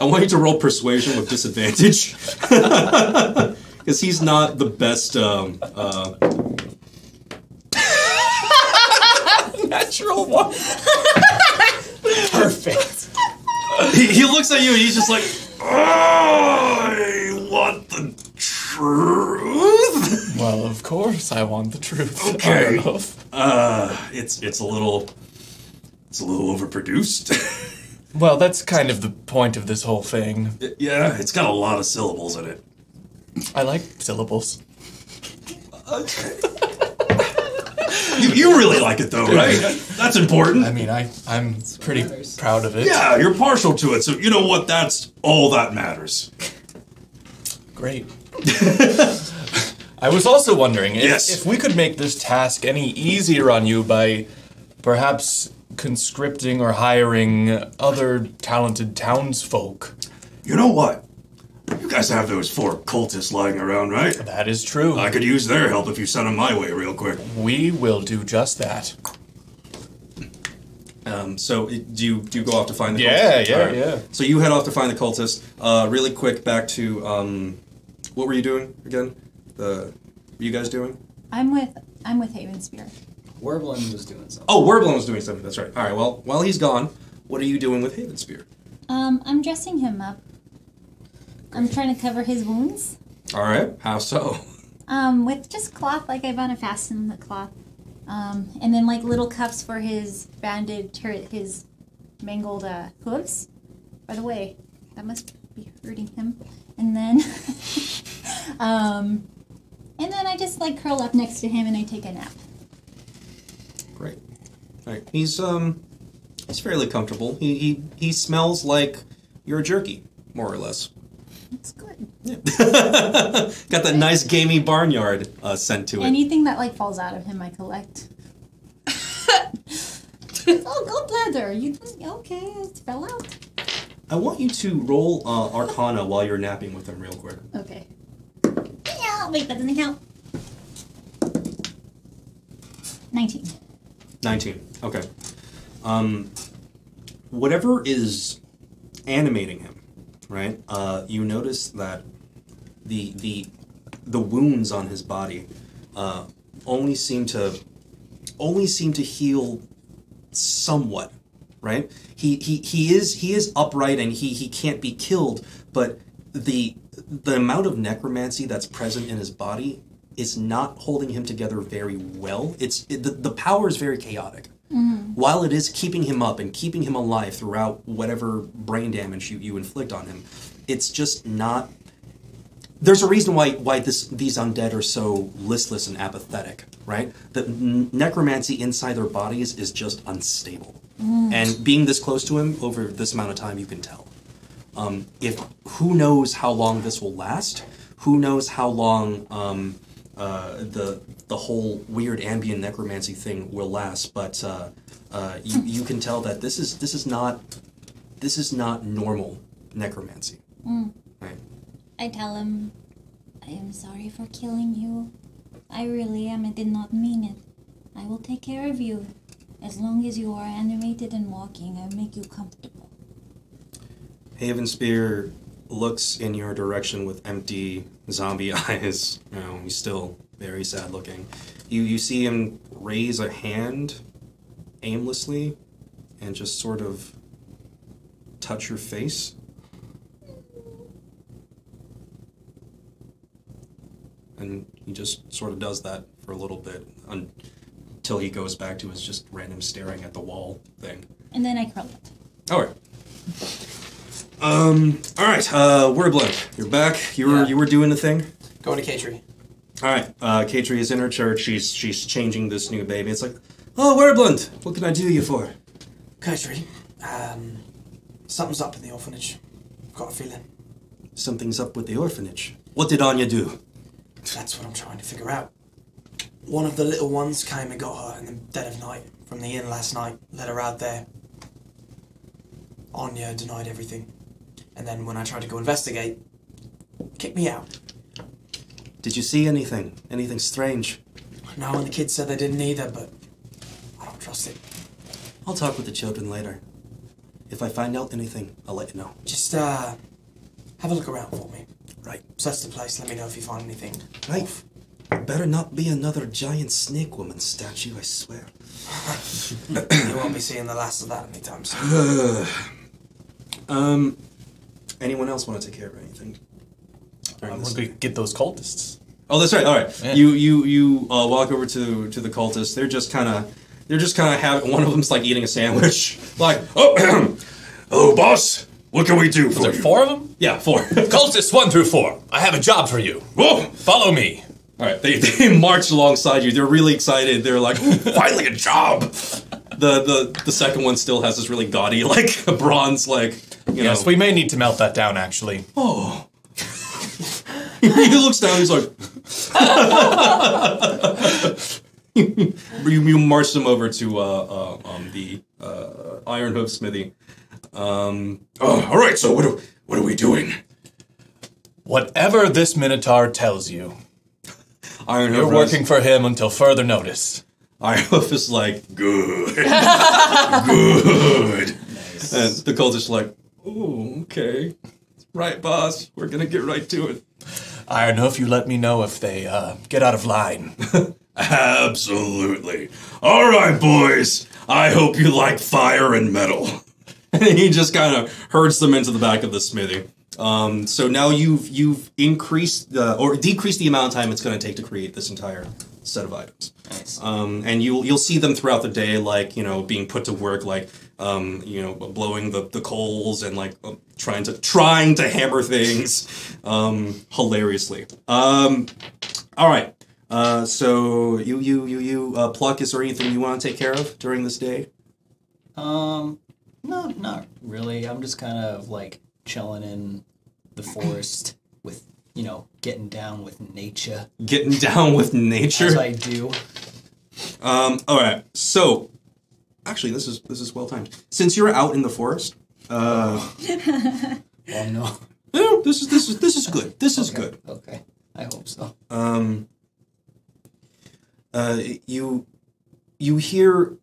I want you to roll persuasion with disadvantage. Because he's not the best... Natural one. Perfect. he looks at you and he's just like... I want the truth. Well, of course, I want the truth. Okay. It's a little overproduced. Well, that's kind of the point of this whole thing. Yeah, it's got a lot of syllables in it. I like syllables. You really like it though, right? That's important. I mean, I'm pretty proud of it. Yeah, you're partial to it, so you know what? That's all that matters. Great. I was also wondering Yes. if we could make this task any easier on you by perhaps conscripting or hiring other talented townsfolk. You know what? You guys have those 4 cultists lying around, right? That is true. I could use their help if you send them my way real quick. We will do just that. So do you go off to find the Yeah, cultist? yeah, All right. yeah. So you head off to find the cultist. Really quick, back to what were you doing again? What were you guys doing? I'm with Haven Spear. Werblin was doing something. Oh, Werblin was doing something. That's right. All right. Well, while he's gone, what are you doing with Haven Spear? I'm dressing him up. I'm trying to cover his wounds. All right. How so? With just cloth, like I want to fasten the cloth. And then like little cuffs for his his mangled hooves. By the way, that must be hurting him. And then, I just like curl up next to him and I take a nap. Great. All right. He's fairly comfortable. He smells like your jerky, more or less. It's good. Yeah. Got that nice gamey barnyard scent to it. Anything that like falls out of him, I collect. Oh, gallbladder! Okay? It fell out. I want you to roll Arcana while you're napping with him, real quick. Okay. Yeah. Wait, that doesn't count. 19. 19. Okay. Whatever is animating him, right? You notice that the wounds on his body only seem to heal somewhat, right? He is upright and he can't be killed, but the amount of necromancy that's present in his body is not holding him together very well. The power is very chaotic. Mm-hmm. While it is keeping him up and keeping him alive throughout whatever brain damage you inflict on him, it's just not... There's a reason why these undead are so listless and apathetic, right? The necromancy inside their bodies is just unstable. Mm. And being this close to him over this amount of time, you can tell. Who knows how long this will last, who knows how long the whole weird ambient necromancy thing will last, but you can tell that this is not normal necromancy. Right. I tell him, I am sorry for killing you. I really am. I did not mean it. I will take care of you. As long as you are animated and walking, I make you comfortable. Havenspear looks in your direction with empty zombie eyes. You know, he's still very sad looking. You see him raise a hand aimlessly and just sort of touch your face. And he just sort of does that for a little bit until he goes back to his just random staring at the wall thing. And then I curl it. Alright. Alright, we're blank. You're back. You were doing the thing? Going to Katri. Alright, Katri is in her church. She's changing this new baby. It's like, oh, Werblunt, what can I do you for? Katri, something's up in the orphanage. I've got a feeling. Something's up with the orphanage. What did Anya do? That's what I'm trying to figure out. One of the little ones came and got her in the dead of night from the inn last night. Let her out there. Anya denied everything. And then when I tried to go investigate, kicked me out. Did you see anything? Anything strange? No, and the kids said they didn't either, but I don't trust it. I'll talk with the children later. If I find out anything, I'll let you know. Just, have a look around for me. Right. Search the place, let me know if you find anything. Right. Better not be another giant snake woman statue, I swear. You won't be seeing the last of that anytime soon. Anyone else want to take care of anything? I'm going to get those cultists. Oh, that's right. All right. Yeah. You walk over to the cultists. They're just kind of having. One of them's like eating a sandwich. Like, Oh, hello, boss. What can we do Was for there you? 4 of them? yeah, 4. Cultists 1 through 4. I have a job for you. Whoa! Follow me. All right. They march alongside you. They're really excited. They're like, ooh, Finally a job! the second one still has this really gaudy like bronze like Yes, we may need to melt that down, actually. Oh. He looks down. He's like, you march them over to the Iron Hoof Smithy. Oh, all right. So what are we doing? Whatever this Minotaur tells you, Iron you're Hoof working for him until further notice. Iron Hoof is like, Good. Good. and the cultists are like, oh, okay, right, boss. We're gonna get right to it. Ironhoof, you let me know if they get out of line. Absolutely. All right, boys. I hope you like fire and metal. And he just kind of herds them into the back of the smithy. So now you've increased or decreased the amount of time it's going to take to create this entire set of items. Nice. And you'll see them throughout the day, like being put to work, like blowing the coals and like trying to hammer things, hilariously. All right. So you Pluck, is there anything you want to take care of during this day? No, not really. I'm just kind of like chilling in the forest with, getting down with nature. Getting down with nature. As I do. All right. So, actually, this is well timed. Since you're out in the forest, Oh no. no, this is good. This is good. Okay. I hope so. You hear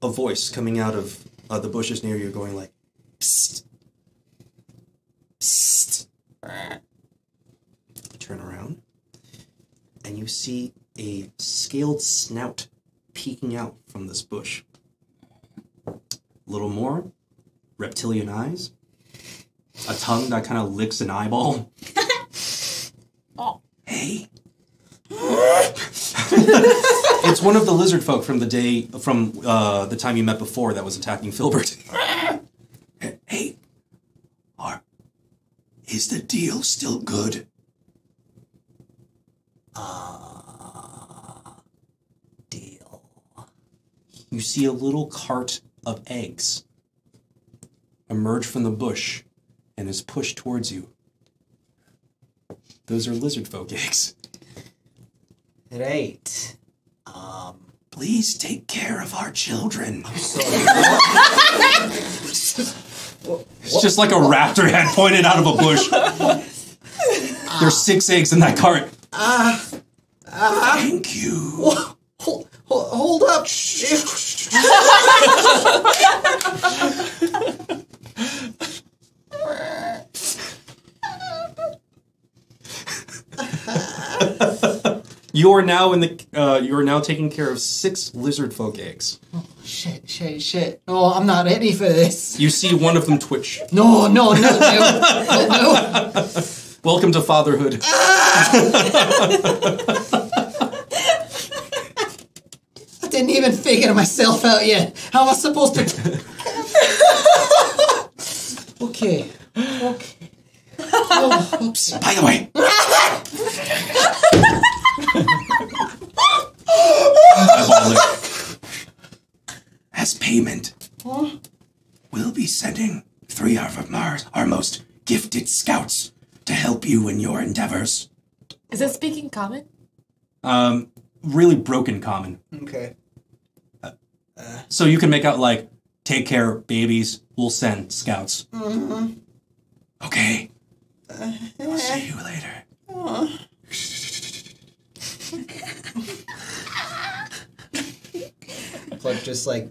a voice coming out of the bushes near you, going like, "Psst, psst." You turn around, and you see a scaled snout peeking out from this bush. A little more, reptilian eyes, a tongue that kind of licks an eyeball. Hey. It's one of the lizard folk from the time you met before that was attacking Filbert. Hey. Is the deal still good? Deal. You see a little cart of eggs emerge from the bush and is pushed towards you. Those are lizard folk eggs. Right. Please take care of our children. It's just like a raptor head pointed out of a bush. There's 6 eggs in that cart. Thank you. Hold up. You are now you are now taking care of 6 lizard folk eggs. Oh, shit. No, I'm not ready for this. You see one of them twitch. No. Welcome to fatherhood. I didn't even figure myself out yet. How am I supposed to... Okay. Oh, oops. By the way, as payment, we'll be sending 3 of our most gifted scouts to help you in your endeavors. Is it speaking common? Really broken common. Okay. So you can make out like, take care, babies, we'll send scouts. Mm-hmm. Okay. I'll see you later. Plug just like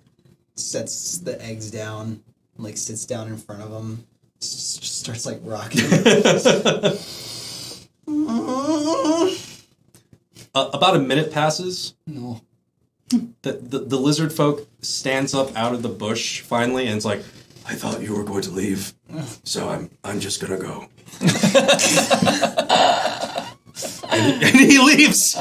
sets the eggs down, like sits down in front of them, just starts like rocking. About a minute passes. No. The lizard folk stands up out of the bush finally and is like, I thought you were going to leave, so I'm just gonna go. and he leaves.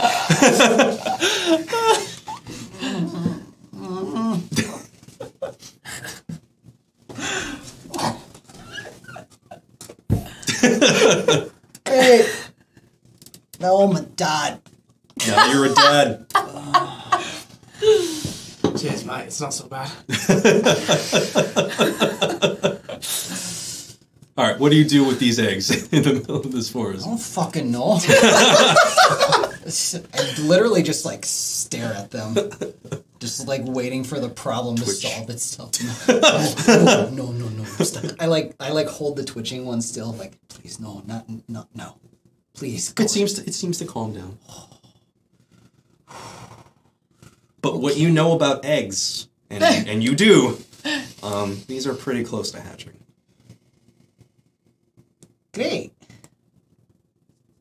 Hey, now I'm a dad. Now you're a dad. Cheers, mate. It's not so bad. All right, what do you do with these eggs in the middle of this forest? I don't fucking know. I literally just like stare at them, just like waiting for the problem to solve itself. No. Stop. I like hold the twitching one still. Like, please, no. Please. It seems to calm down. But what you know about eggs, and you do, these are pretty close to hatching. Great.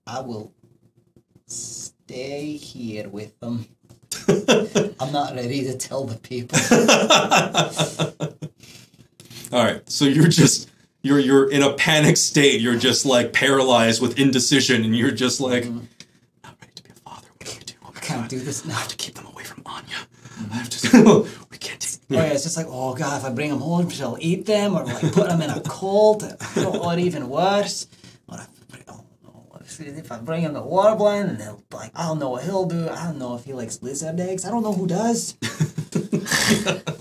I will stay here with them. I'm not ready to tell the people. All right, so you're in a panic state. You're just like paralyzed with indecision, and you're just like, not ready to be a father. What do we do? Oh my Can't do this now. I have to keep them away from Anya. I have to. We can't take. Oh yeah, it's just like, oh god, if I bring them home, she'll eat them, or like put them in a cult, or even worse. If I bring him to Waterblind, and they'll like, I don't know what he'll do. I don't know if he likes lizard eggs. I don't know who does.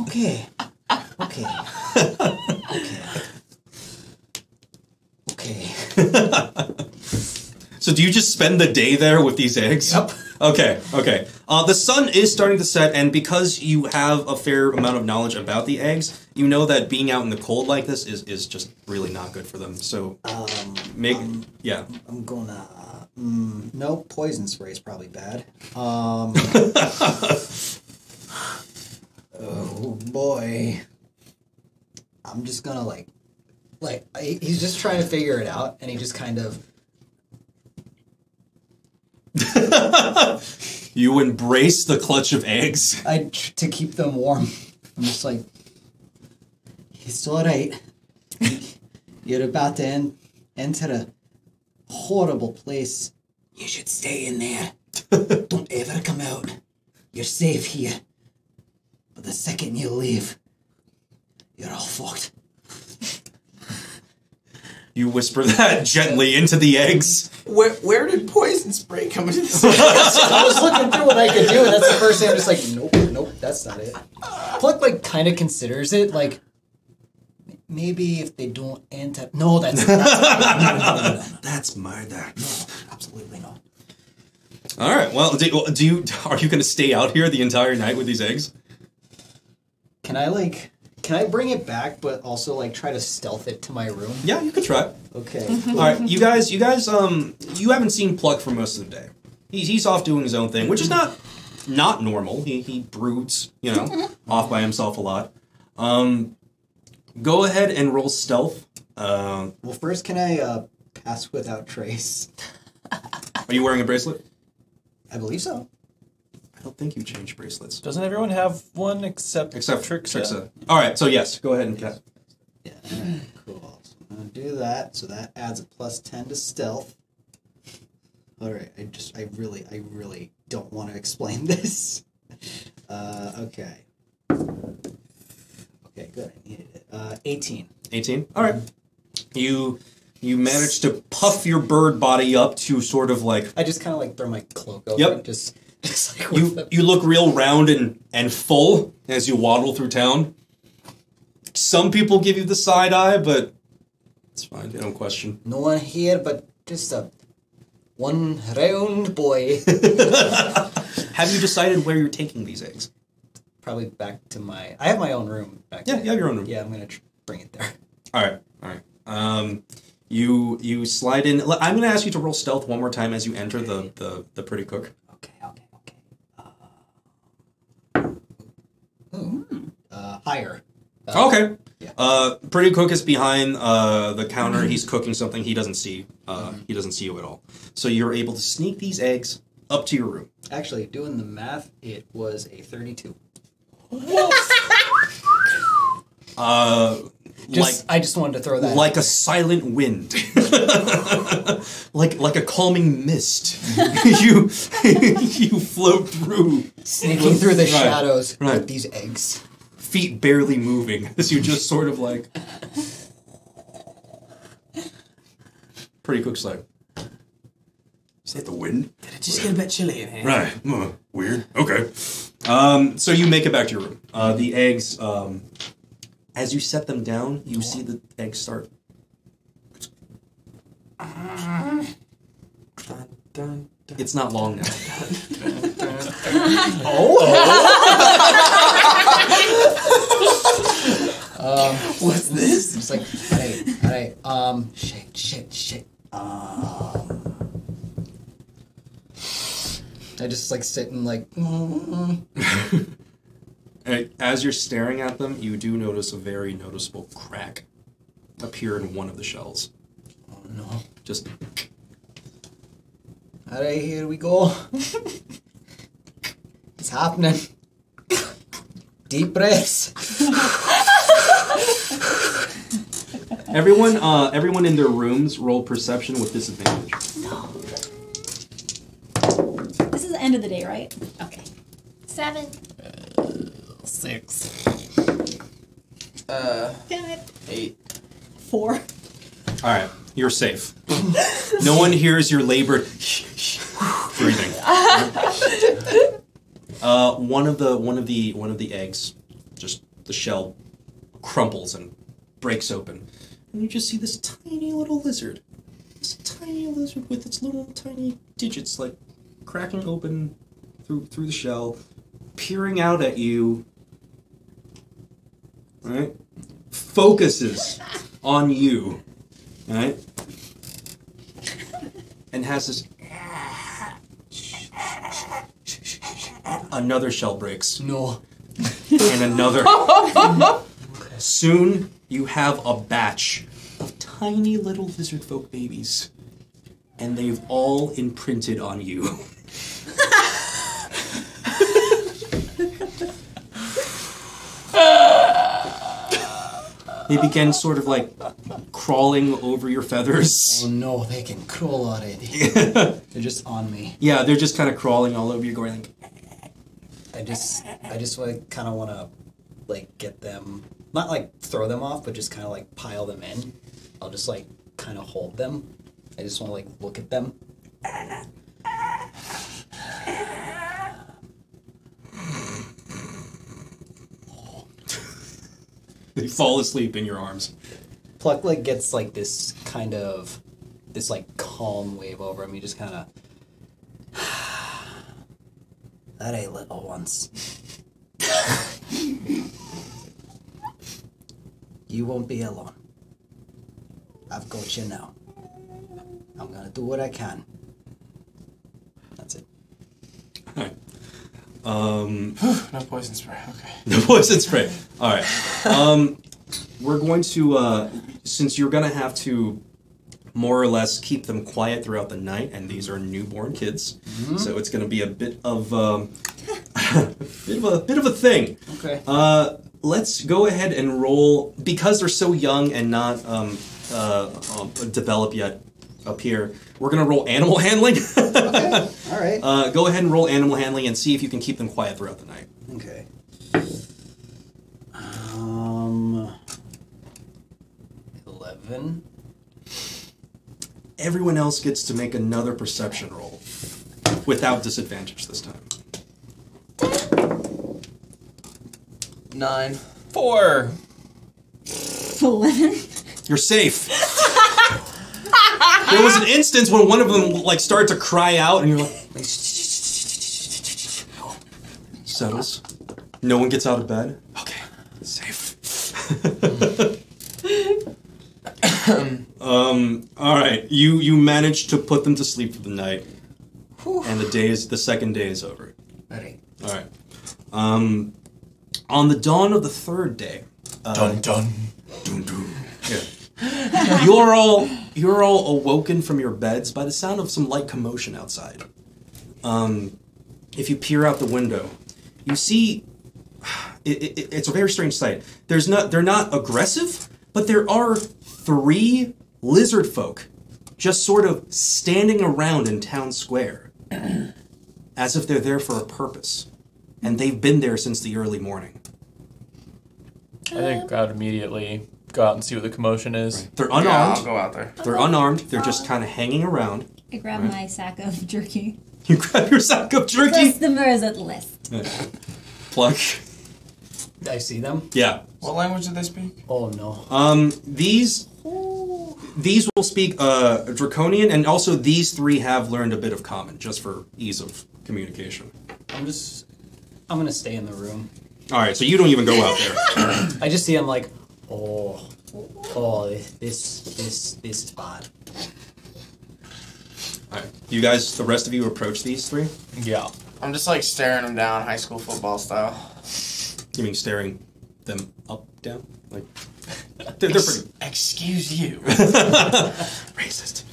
Okay. So do you just spend the day there with these eggs? Yep. Okay. The sun is starting to set, and because you have a fair amount of knowledge about the eggs, you know that being out in the cold like this is just really not good for them. So, I'm gonna... no, poison spray is probably bad. Oh, boy. I'm just gonna, he's just trying to figure it out, and he just kind of... You embrace the clutch of eggs. To keep them warm. I'm just like, it's alright. You're about to enter a horrible place. You should stay in there. Don't ever come out. You're safe here. But the second you leave, you're all fucked. You whisper that gently into the eggs. Where did poison spray come into this? I was looking through what I could do, and that's the first thing I'm just like, nope, that's not it. Pluck, kind of considers it, maybe if they don't enter. No, that's no. That's murder. Absolutely not. All right. Well, do you are you going to stay out here the entire night with these eggs? Can I bring it back, but also like try to stealth it to my room? Yeah, you could try. Okay. All right, you guys, you haven't seen Pluck for most of the day. He's off doing his own thing, which is not normal. He broods, off by himself a lot. Go ahead and roll stealth. Well, first, can I pass without trace? Are you wearing a bracelet? I believe so. I don't think you changed bracelets. Doesn't everyone have one except Trixa? All right, so yes, go ahead and cast. Yeah. Cool. So I'm gonna do that. So that adds a +10 to stealth. All right. I really don't want to explain this. Okay. Okay. Good. I needed it. 18. 18. All right. You managed to puff your bird body up to sort of like. I just kind of like throw my cloak over. Yep. Just like you look real round and full as you waddle through town. Some people give you the side eye, but it's fine. They don't question. No one here, but just a one round boy. Have you decided where you're taking these eggs? Probably back to my. I have my own room back there. Yeah, you have your own room. Yeah, I'm gonna bring it there. All right. You slide in. I'm gonna ask you to roll stealth one more time as you enter the pretty cook. Okay. Higher. Okay. Yeah. Pretty cook is behind the counter. He's cooking something. He doesn't see. He doesn't see you at all. So you're able to sneak these eggs up to your room. Actually, doing the math, it was a 32. I just wanted to throw that. Like a silent wind, like a calming mist. you float through, sneaking through the shadows with these eggs. Feet barely moving as you just sort of like. Pretty cook's like. Is that the wind? Did it just get a bit chilly in here? Right. Weird. Okay. So you make it back to your room. The eggs, as you set them down, you see the eggs start. It's not long now. What's this? It's like, hey, shit. I just like sit and like. As you're staring at them, you do notice a very noticeable crack appear in one of the shells. Oh no! Just. All right, here we go. It's happening. Deep breaths. Everyone in their rooms roll perception with disadvantage. No. This is the end of the day, right? Okay. 7. 6. Damn it. 8. 4. All right, you're safe. No one hears your labored breathing. One of the eggs, just the shell, crumples and breaks open, and you just see this tiny little lizard. This tiny lizard with its little tiny digits like cracking open through the shell, peering out at you. Right? Focuses on you. Right? And has this. Another shell breaks. No. And another. Soon you have a batch of tiny little lizard folk babies. And they've all imprinted on you. They begin sort of like crawling over your feathers. Oh no, they can crawl already. They're just on me. Yeah, they're just kind of crawling all over you, going like. I just kind of want to, like, get them, not like throw them off, but just kind of like pile them in. I'll just like kind of hold them. I just want to like look at them. They fall asleep in your arms. Pluck like gets like this kind of like calm wave over him. He just kind of that ain't little ones. You won't be alone. I've got you now. I'm gonna do what I can. That's it. Alright. No poison spray. Okay. No poison spray. Alright. We're going to, since you're going to have to more or less keep them quiet throughout the night, and these are newborn kids, so it's going to be a bit of a bit of a thing. Okay. Let's go ahead and roll, because they're so young and not developed yet up here. We're going to roll animal handling. Okay. All right. Go ahead and roll animal handling and see if you can keep them quiet throughout the night. Okay. 11. Everyone else gets to make another perception roll without disadvantage this time. 9. 4. 11. You're safe. There was an instance when one of them like started to cry out, and you're like, settles. No one gets out of bed. Okay, safe. All right. You managed to put them to sleep for the night, and the second day is over. Ready. All right. On the dawn of the third day. Dun dun. Dun, dun. Yeah. You're all awoken from your beds by the sound of some light commotion outside. If you peer out the window, you see it's a very strange sight. They're not aggressive, but there are 3 lizard folk just sort of standing around in town square, as if they're there for a purpose, and they've been there since the early morning. I think I'd immediately go out and see what the commotion is. They're unarmed. Yeah, I'll go out there. They're unarmed. They're just kind of hanging around. I grab my sack of jerky. You grab your sack of jerky. Customers at list. Pluck. Did I see them? Yeah. What language do they speak? Oh no. These will speak Draconian, and also these 3 have learned a bit of Common, just for ease of communication. I'm gonna stay in the room. All right, so you don't even go out there. I just see him like, oh, this is bad. All right, you guys, the rest of you approach these 3. Yeah. I'm just like staring them down, high school football style. You mean staring them up, down, like they're pretty. Excuse you. Racist.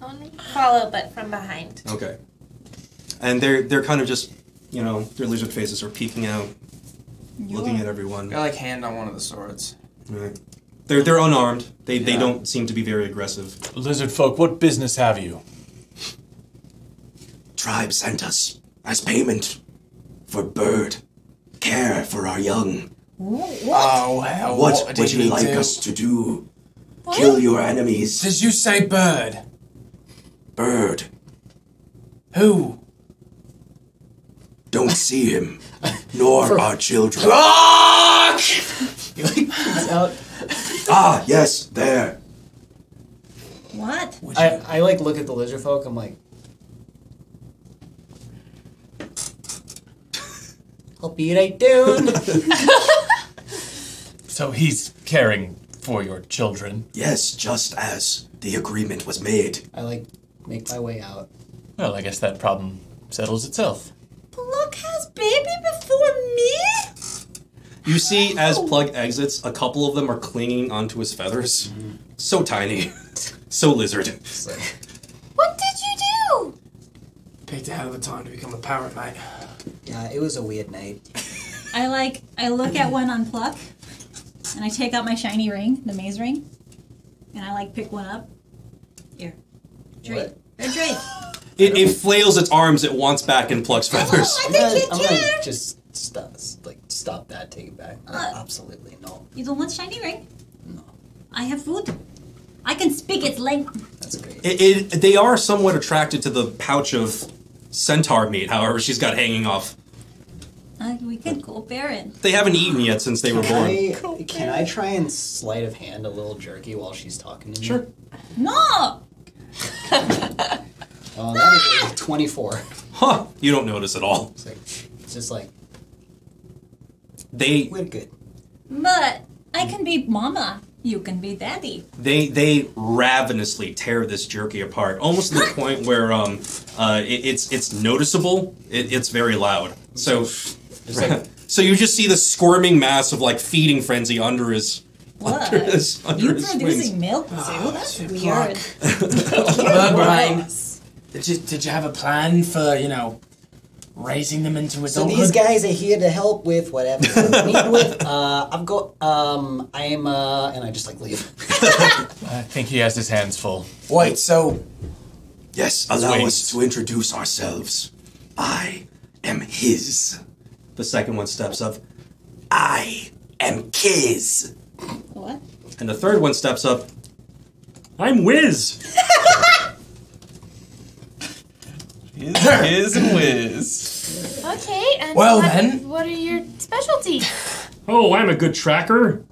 Only follow, but from behind. Okay. And they're kind of just, their lizard faces are peeking out, looking at everyone. Got like hand on one of the swords. Right. They're unarmed. They don't seem to be very aggressive. Lizard folk, what business have you? Tribe sent us as payment for bird care for our young. Oh, hell. What would you like us to do? Kill your enemies. Did you say bird? Bird. Who? Don't see him, nor our children. He like peeks out. Ah, yes, there. What? I like look at the lizard folk. I'm like, I'll be right down. So he's caring for your children. Yes, just as the agreement was made. I like make my way out. Well, I guess that problem settles itself. Plug has baby before me? You see, as Plug exits, a couple of them are clinging onto his feathers. So tiny. So lizard. What did you do? Picked a hell of a time to become a parrot, mate. Yeah, it was a weird night. I look at one on Pluck, and I take out my shiny ring, the maze ring, and I pick one up. Here. Trade. Trade. It flails its arms, it wants back in Pluck's feathers. I think you I'm can. gonna just stop that, take it back. Absolutely no. You don't want shiny ring? No. I have food. I can speak its language. That's great. They are somewhat attracted to the pouch of centaur meat, however, she's got hanging off. We can co-parent. They haven't eaten yet since they were born. Can I try and sleight of hand a little jerky while she's talking to me? Sure. No! Oh, that is a 24. Huh. You don't notice at all. It's just like, We're good. But I can be mama. You can be daddy. They ravenously tear this jerky apart, almost to the point where it's noticeable. It's very loud. So so you just see the squirming mass of like feeding frenzy under his What? under his You wings. producing milk too? That's weird. Bird brain. Did you have a plan for, raising them into So adulthood? these guys are here to help with whatever I need with. And I just like leave. I think he has his hands full. Wait, so Yes, allow us to introduce ourselves. I am his. The second one steps up, I am Kiz. What? and the third one steps up. I'm Wiz. His and whiz. Okay, and Well, what, then. what are your specialties? Oh, I'm a good tracker.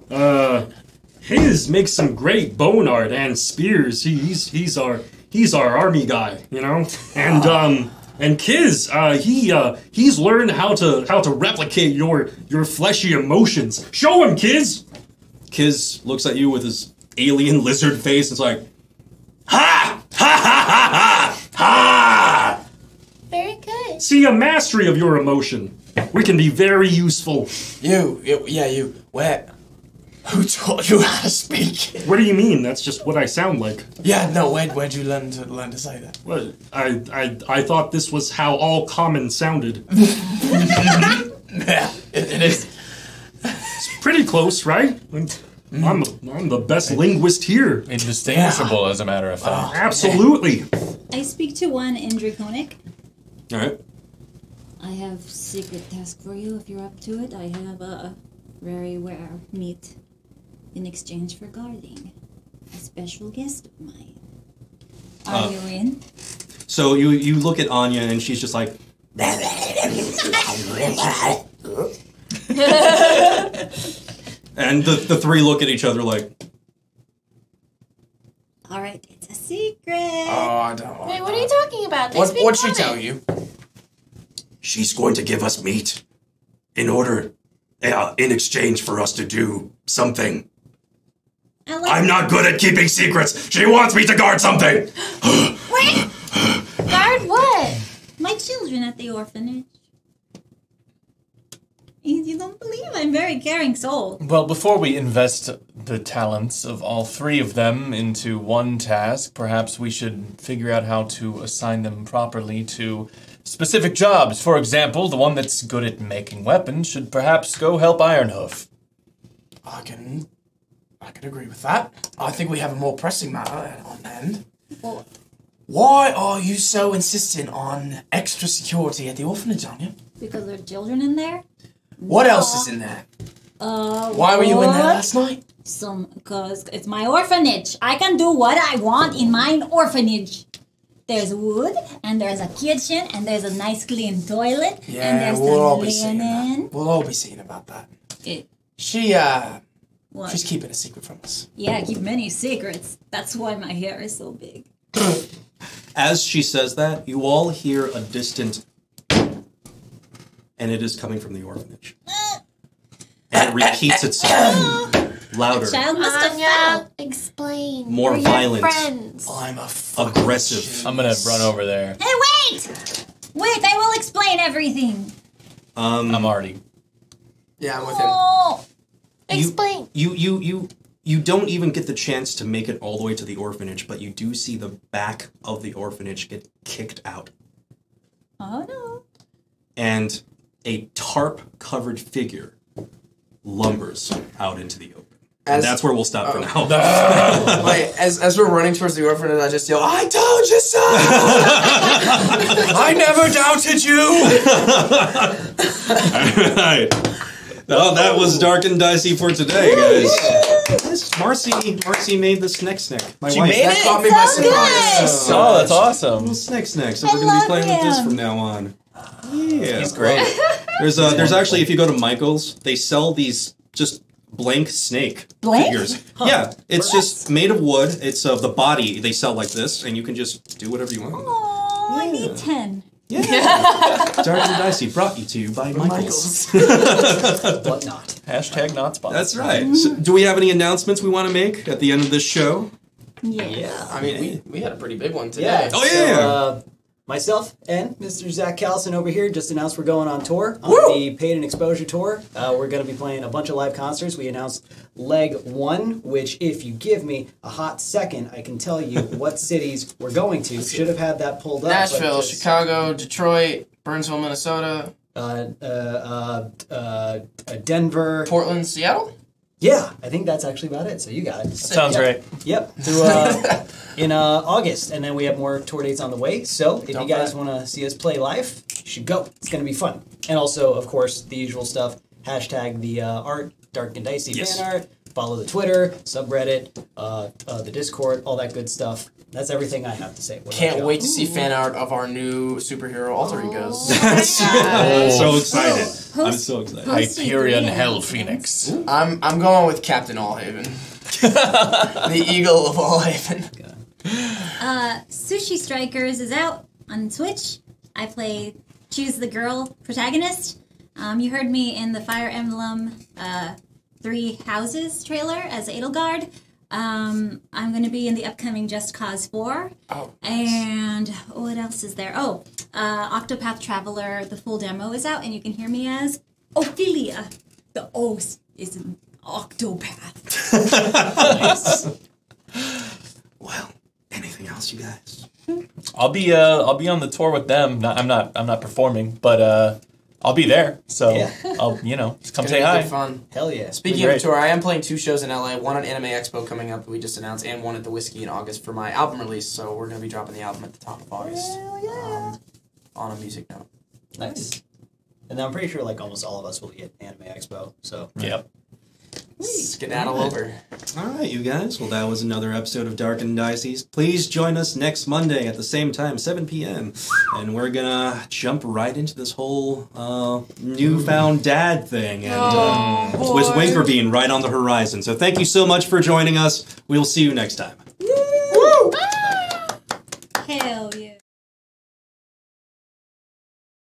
His makes some great bone art and spears. He's our army guy, And Kiz, he's learned how to replicate your fleshy emotions. Show him, Kiz. Kiz looks at you with his alien lizard face. It's like, Ha! Ha ha ha ha! Ha! Very good. See a mastery of your emotion. We can be very useful. you. Where? Who taught you how to speak? What do you mean? That's just what I sound like. Yeah, no. Where'd you learn to say that? Well, I thought this was how all common sounded. Yeah, it is. It's pretty close, right? I'm the best linguist here. Indistinguishable, as a matter of fact. Absolutely. I speak to one in Draconic. all right. I have secret task for you if you're up to it. I have a very rare meat in exchange for guarding a special guest of mine. Are you in? So you look at Anya and she's just like, and the three look at each other like, All right, it's a secret. Oh, I don't. Wait, what are you talking about? They speak What'd she common. tell you? She's going to give us meat in exchange for us to do something. I'm not good at keeping secrets. She wants me to guard something. Wait! Guard what? My children at the orphanage. You don't believe I'm a very caring soul. Well, before we invest the talents of all three of them into one task, perhaps we should figure out how to assign them properly to specific jobs. For example, the one that's good at making weapons should perhaps go help Ironhoof. I can agree with that. I think we have a more pressing matter on hand. Well, Why are you so insistent on extra security at the orphanage, Anya? because there are children in there? What else is in there? Why were you in there last night? Because it's my orphanage. I can do what I want in my orphanage. There's wood, and there's a kitchen, and there's a nice clean toilet, and Yeah, there's we'll all some be seeing that. linen. We'll all be seeing about that. She's What? keeping a secret from us. Yeah, I keep many secrets. That's why my hair is so big. as she says that, you all hear a distant, and it is coming from the orphanage. And it repeats itself, louder, Child must have Anya, fell. explain. More We're violent. Your friends. I'm a aggressive. I'm gonna run over there. Hey, wait! Wait, I will explain everything. I'm already. Yeah, I'm with him. Oh, Explain. You don't even get the chance to make it all the way to the orphanage, but you do see the back of the orphanage get kicked out. oh no. And a tarp-covered figure lumbers out into the open. And that's where we'll stop for now. Wait, as we're running towards the orphanage, I just yell, I told you so! I never doubted you! Alright. Well, that was Dark and Dicey for today, guys. Yes, Marcy made the Snick Snick. My wife. made That caught me by surprise. Oh, that's awesome. Little Snick Snick. So we're going to be playing with this from now on. Yeah. He's great. There's actually, if you go to Michael's, they sell these just blank snake figures. Yeah, it's just made of wood. It's the body they sell like this, and you can just do whatever you want. Oh, I need 10. Yeah. Dark and Dicey brought you to by Michael's. Whatnot. Hashtag not sponsored. That's right. So, do we have any announcements we want to make at the end of this show? Yes. I mean, we had a pretty big one today. Yeah. Oh, yeah. So, myself and Mr. Zach Callison over here just announced we're going on tour on the Paid and Exposure Tour. We're going to be playing a bunch of live concerts. We announced leg 1, which if you give me a hot second, I can tell you what cities we're going to. Should have had that pulled up. Nashville, Chicago, Detroit, Burnsville, Minnesota, Denver, Portland, Seattle. Yeah, I think that's actually about it. So you got it. Sounds right. Yep. In August, and then we have more tour dates on the way. So if you guys want to see us play live, you should go. It's going to be fun. And also, of course, the usual stuff. Hashtag the art, Dark and Dicey fan art. Follow the Twitter, subreddit, the Discord, all that good stuff. That's everything I have to say. Can't wait to see fan art of our new superhero alter egos. So excited. I'm so excited. Hyperion Hell Phoenix. I'm going with Captain Allhaven. The Eagle of Allhaven. Sushi Strikers is out on Twitch. I play Choose the Girl protagonist. You heard me in the Fire Emblem 3 Houses trailer as Edelgard. I'm going to be in the upcoming Just Cause 4. Oh, nice. And what else is there? Oh, Octopath Traveler, the full demo is out, and you can hear me as Ophelia. The O is an Octopath. Nice. Well, anything else, you guys? I'll be on the tour with them. I'm not performing, but I'll be there. So I'll just come say hi. Fun. Hell yeah. Speaking of tour, I am playing 2 shows in LA. One at Anime Expo coming up that we just announced, and one at the Whiskey in August for my album release. So we're going to be dropping the album at the top of August. On a music note. Nice. And I'm pretty sure like almost all of us will be at Anime Expo. So Yep. Skedaddle over. All right, you guys. Well, that was another episode of Dark and Dicey. Please join us next Monday at the same time, 7 p.m. And we're going to jump right into this whole newfound dad thing. And with Winker being right on the horizon. So thank you so much for joining us. We'll see you next time. Hell yeah.